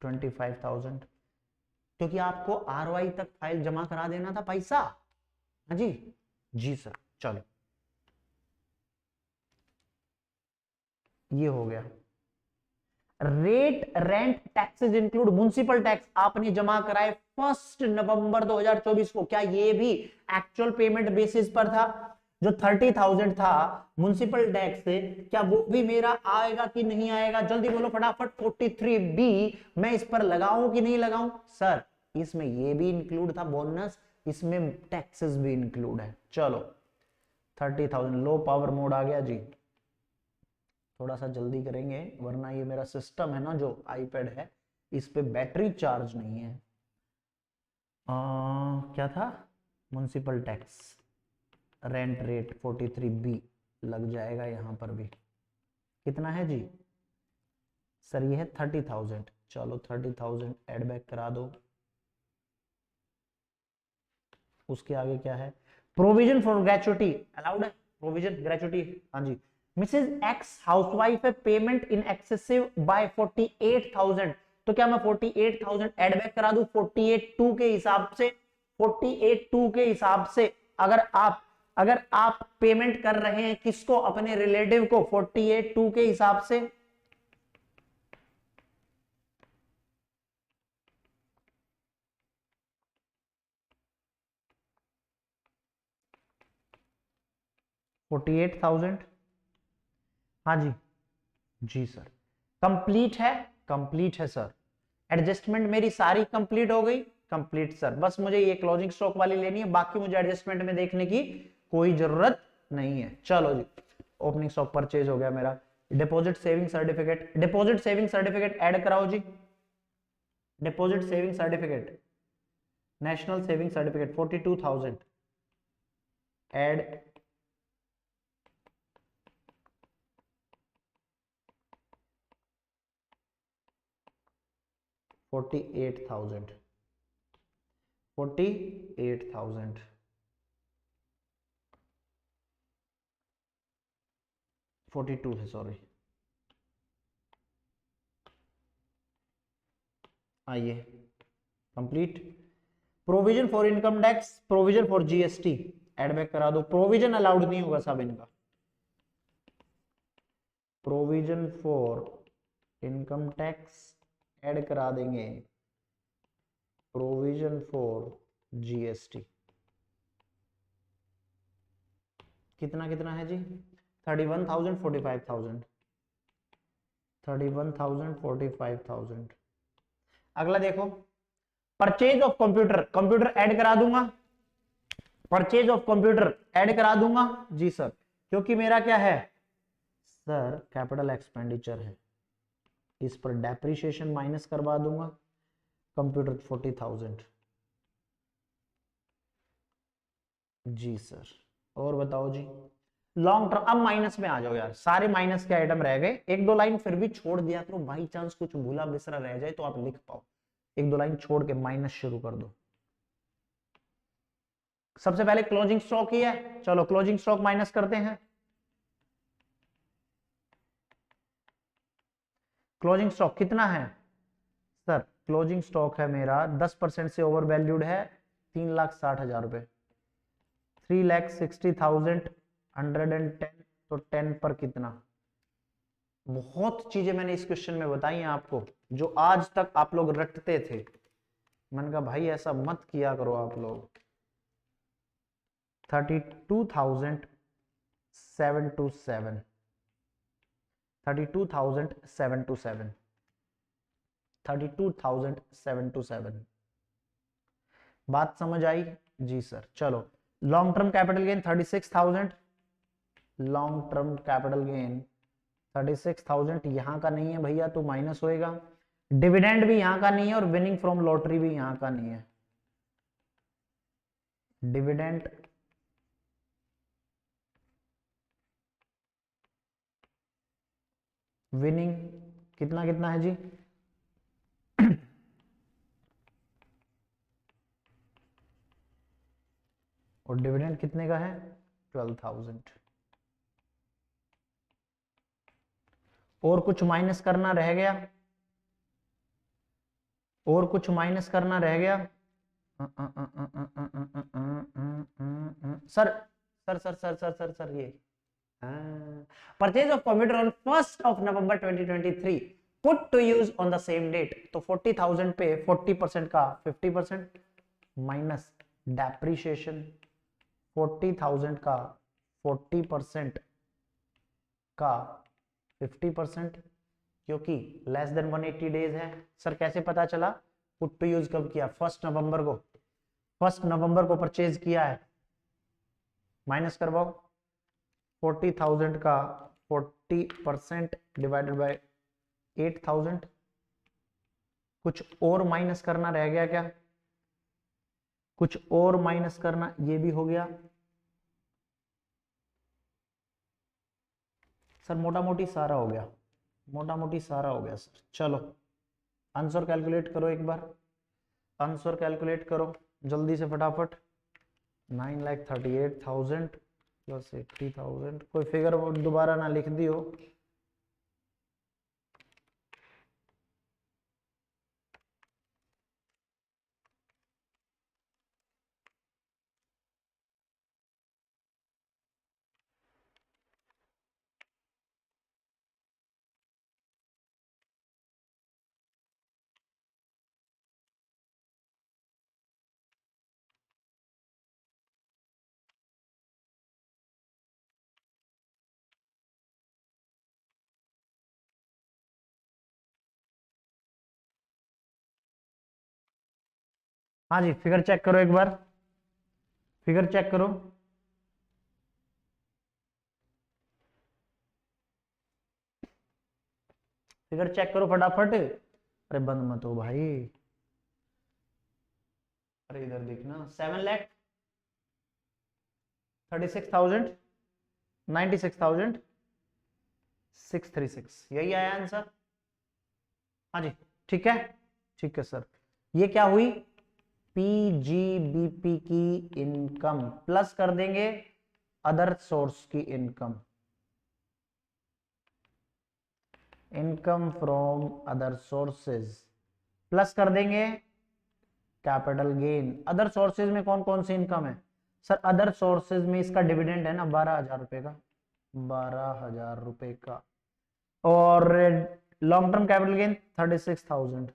$25,000, क्योंकि आपको ROI तक फाइल जमा करा देना था पैसा। हाँ जी, जी सर, चलो ये हो गया। Rate rent taxes include municipal tax आपने जमा कराए 1 नवंबर 2024 को, क्या ये भी एक्चुअल पेमेंट बेसिस पर था? जो 30,000 था म्युनिसिपल टैक्स से, क्या वो भी मेरा आएगा कि नहीं आएगा? जल्दी बोलो फटाफट। 43B मैं इस पर लगाऊं कि नहीं लगाऊं? सर इसमें ये भी इंक्लूड था बोनस, इसमें टैक्सेस भी इंक्लूड है। चलो 30,000 लो पावर मोड आ गया जी, थोड़ा सा जल्दी करेंगे वरना ये मेरा सिस्टम है ना जो आईपैड है इस पे बैटरी चार्ज नहीं है। क्या था? Municipal tax rent rate 43B लग जाएगा यहां पर भी। कितना है जी? सर ये है 30,000। चलो 30,000 एड बैक करा दो। उसके आगे क्या है? प्रोविजन फॉर ग्रेचुटी अलाउड है? प्रोविजन ग्रेचुटी, हाँ जी। मिसेज एक्स हाउसवाइफ है, पेमेंट इन एक्सेसिव बाय 48,000, तो क्या मैं 48,000 एड बैक करा दूं 48,2 के हिसाब से? 48,2 के हिसाब से अगर आप पेमेंट कर रहे हैं किसको? अपने रिलेटिव को 48,2 के हिसाब से। $48,000, हाँ जी। जी सर कंप्लीट है, कंप्लीट है सर। एडजस्टमेंट मेरी सारी कंप्लीट हो गई, कंप्लीट सर। बस मुझे ये क्लोजिंग स्टॉक वाली लेनी है, बाकी मुझे एडजस्टमेंट में देखने की कोई जरूरत नहीं है। चलो जी ओपनिंग स्टॉक परचेज हो गया मेरा। Deposit saving certificate, deposit saving certificate add कराओ जी। Deposit saving certificate, national saving certificate 42,000 add. 48,000, 48,000, 42 है सॉरी। आइए complete. Provision for income tax, provision for GST add back करा दो। प्रोविजन अलाउड नहीं होगा सब इनका। Provision for income tax add करा देंगे, प्रोविजन फॉर जीएसटी। कितना कितना है जी? 31,000, 45,000, 31,000, 45,000। अगला देखो, purchase of computer, computer add करा दूंगा। परचेज ऑफ कंप्यूटर ऐड करा दूंगा जी सर, क्योंकि मेरा क्या है सर? कैपिटल एक्सपेंडिचर है, इस पर डेप्रिसिएशन माइनस करवा दूंगा। कंप्यूटर 40,000 जी सर। और बताओ जी लॉन्ग टर्म। अब माइनस में आ जाओ यार, सारे माइनस के आइटम रह गए। एक दो लाइन फिर भी छोड़ दिया करो, बाई चांस कुछ भूला बिसरा रह जाए तो आप लिख पाओ। एक दो लाइन छोड़ के माइनस शुरू कर दो। सबसे पहले क्लोजिंग स्टॉक ही है, चलो क्लोजिंग स्टॉक माइनस करते हैं। क्लोजिंग स्टॉक कितना है सर? क्लोजिंग स्टॉक है मेरा 10% से ओवर वैल्यूड है, 3,60,000 रुपए। 3,60,110, तो 10 पर कितना? बहुत चीजें मैंने इस क्वेश्चन में बताई हैं आपको जो आज तक आप लोग रटते थे। मैंने कहा भाई ऐसा मत किया करो आप लोग। 32,727, 32,727, 32,727। बात समझ आई जी सर। चलो long term capital gain 36,000, long term capital gain 36,000 यहां का नहीं है भैया तो माइनस होएगा। डिविडेंड भी यहां का नहीं है और विनिंग फ्रॉम लॉटरी भी यहां का नहीं है। डिविडेंड विनिंग कितना कितना है जी? और डिविडेंड कितने का है? 12,000। और कुछ माइनस करना रह गया? और कुछ माइनस करना रह गया? Sir sir sir sir sir sir sir ये purchase of computer on 1 November 2023, put to use on the same date, तो 40,000 पे 40% का 50% माइनस डेप्रिसिएशन, 40,000 का 40% का 50%, क्योंकि लेस देन 180 डेज है। सर कैसे पता चला? पुट टू यूज कब किया? 1 नवंबर को, 1 नवंबर को परचेज किया है, माइनस करवाओ 40,000 का 40% डिवाइडेड बाय 8,000। कुछ और माइनस करना रह गया क्या? कुछ और माइनस करना, ये भी हो गया। सर मोटा मोटी सारा हो गया, मोटा मोटी सारा हो गया सर। चलो आंसर कैलकुलेट करो एक बार, आंसर कैलकुलेट करो जल्दी से फटाफट। 9,38,000 प्लस 80,000, कोई फिगर दोबारा ना लिख दियो। हाँ जी, फिगर चेक करो एक बार, फिगर चेक करो। फिगर चेक करो फटाफट। अरे बंद मत हो भाई, अरे इधर देखना। 7,36,000, 96,636, यही आया आंसर। हाँ जी ठीक है, ठीक है सर। ये क्या हुई? पीजीबीपी की इनकम प्लस कर देंगे अदर सोर्स की income, income from other sources plus कर देंगे कैपिटल गेन। अदर सोर्सेज में कौन कौन सी इनकम है? सर अदर सोर्सेज में इसका डिविडेंड है ना 12,000 रुपए का, 12,000 रुपए का। और long term capital gain 36,000।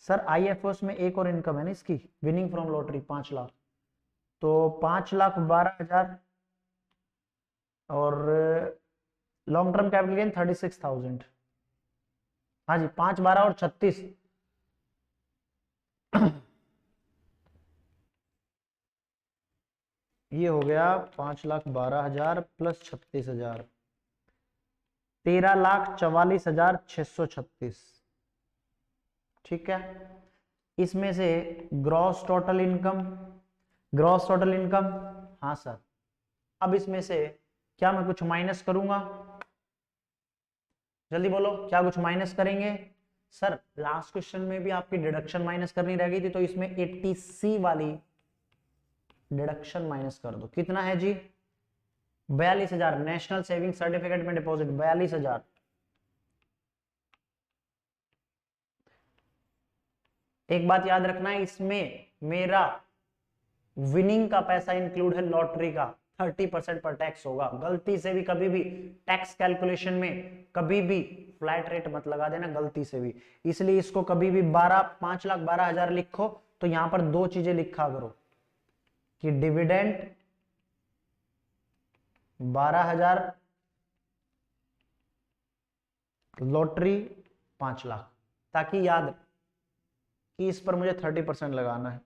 Sir IFOS में एक और इनकम है ना इसकी, विनिंग फ्रॉम लॉटरी 5 लाख, तो 5,12,000 और लॉन्ग टर्म कैपिटल गेन 36,000। हाँ जी 5, 12 और 36, ये हो गया 5,12,000 प्लस 36,000, 13,44,636। ठीक है, इसमें से gross total income, gross total income, हाँ सर। अब इसमें से क्या मैं कुछ माइनस करूंगा? जल्दी बोलो, क्या कुछ माइनस करेंगे? सर लास्ट क्वेश्चन में भी आपकी डिडक्शन माइनस करनी रह गई थी, तो इसमें 80C वाली डिडक्शन माइनस कर दो। कितना है जी? 42,000। नेशनल सेविंग सर्टिफिकेट में डिपॉजिट 42,000। एक बात याद रखना है, इसमें मेरा विनिंग का पैसा इंक्लूड है, लॉटरी का 30% पर टैक्स होगा। गलती से भी कभी भी टैक्स कैलकुलेशन में कभी भी फ्लैट रेट मत लगा देना, गलती से भी। इसलिए इसको कभी भी 5,12,000 लिखो तो यहां पर दो चीजें लिखा करो कि डिविडेंड 12,000, लॉटरी 5 लाख, ताकि याद कि इस पर मुझे 30% लगाना है।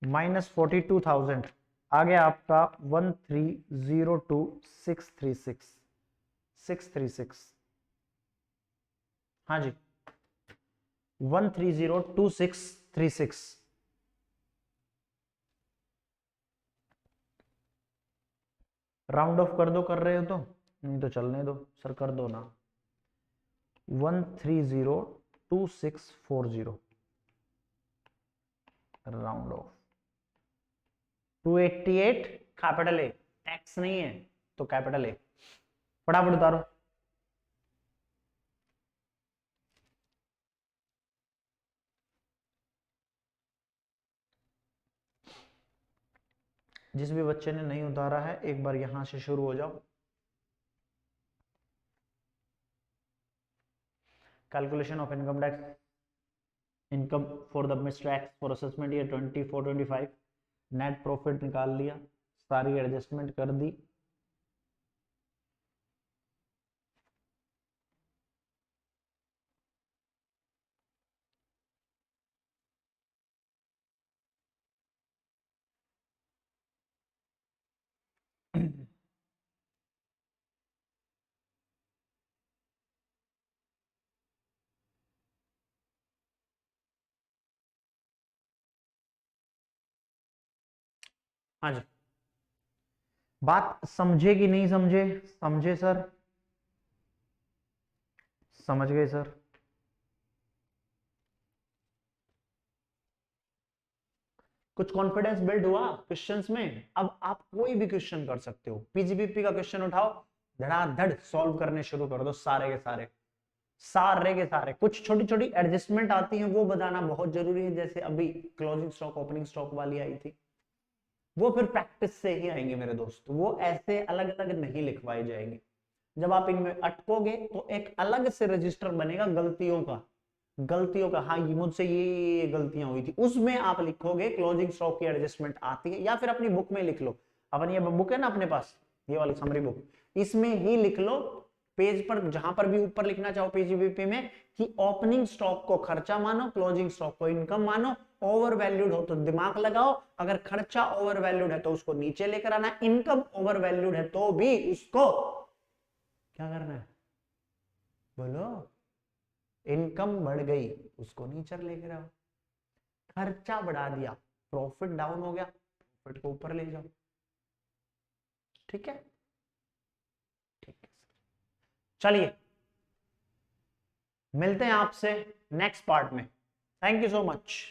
-42,000 आ गया आपका 1302,636। हाँ जी 1302,636। राउंड ऑफ कर दो, कर रहे हो तो, नहीं तो चलने दो सर, कर दो ना। 1302,640 round of. 288 capital A, tax नहीं है तो कैपिटल ए। फटाफट उतारो। जिस भी बच्चे ने नहीं उतारा है एक बार यहां से शुरू हो जाओ। Calculation of income tax, income for the mister X for assessment year 24-25, net profit निकाल लिया, सारी एडजस्टमेंट कर दी। हाँ जी, बात समझे कि नहीं समझे? समझे सर? समझ गए सर? कुछ कॉन्फिडेंस बिल्ड हुआ क्वेश्चंस में? अब आप कोई भी क्वेश्चन कर सकते हो, पीजीबीपी का क्वेश्चन उठाओ, धड़ाधड़ सॉल्व करने शुरू कर दो, सारे के सारे, सारे के सारे। कुछ छोटी छोटी एडजस्टमेंट आती हैं, वो बताना बहुत जरूरी है, जैसे अभी क्लोजिंग स्टॉक ओपनिंग स्टॉक वाली आई थी, वो फिर प्रैक्टिस से ही आएंगे मेरे दोस्त, वो ऐसे अलग अलग नहीं लिखवाए जाएंगे। जब आप इनमें अटकोगे तो एक अलग से रजिस्टर बनेगा गलतियों का, गलतियों का, हाँ ये मुझसे ये गलतियां हुई थी, उसमें आप लिखोगे क्लोजिंग स्टॉक की एडजस्टमेंट आती है, या फिर अपनी बुक में लिख लो, अपनी ये बुक है ना अपने पास, ये वाली समरी बुक, इसमें ही लिख लो, पेज पर जहां पर भी ऊपर लिखना चाहो पीजीबीपी में, कि ओपनिंग स्टॉक को खर्चा मानो, क्लोजिंग स्टॉक को इनकम मानो, ओवर वैल्यूड हो तो दिमाग लगाओ, अगर खर्चा ओवर वैल्यूड है तो उसको नीचे लेकर आना, इनकम ओवर वैल्यूड है तो भी उसको क्या करना है, बोलो? इनकम बढ़ गई उसको नीचे लेकर आओ, खर्चा बढ़ा दिया, प्रॉफिट डाउन हो गया, प्रॉफिट को ऊपर ले जाओ। ठीक है, ठीक है, चलिए मिलते हैं आपसे नेक्स्ट पार्ट में। Thank you so much.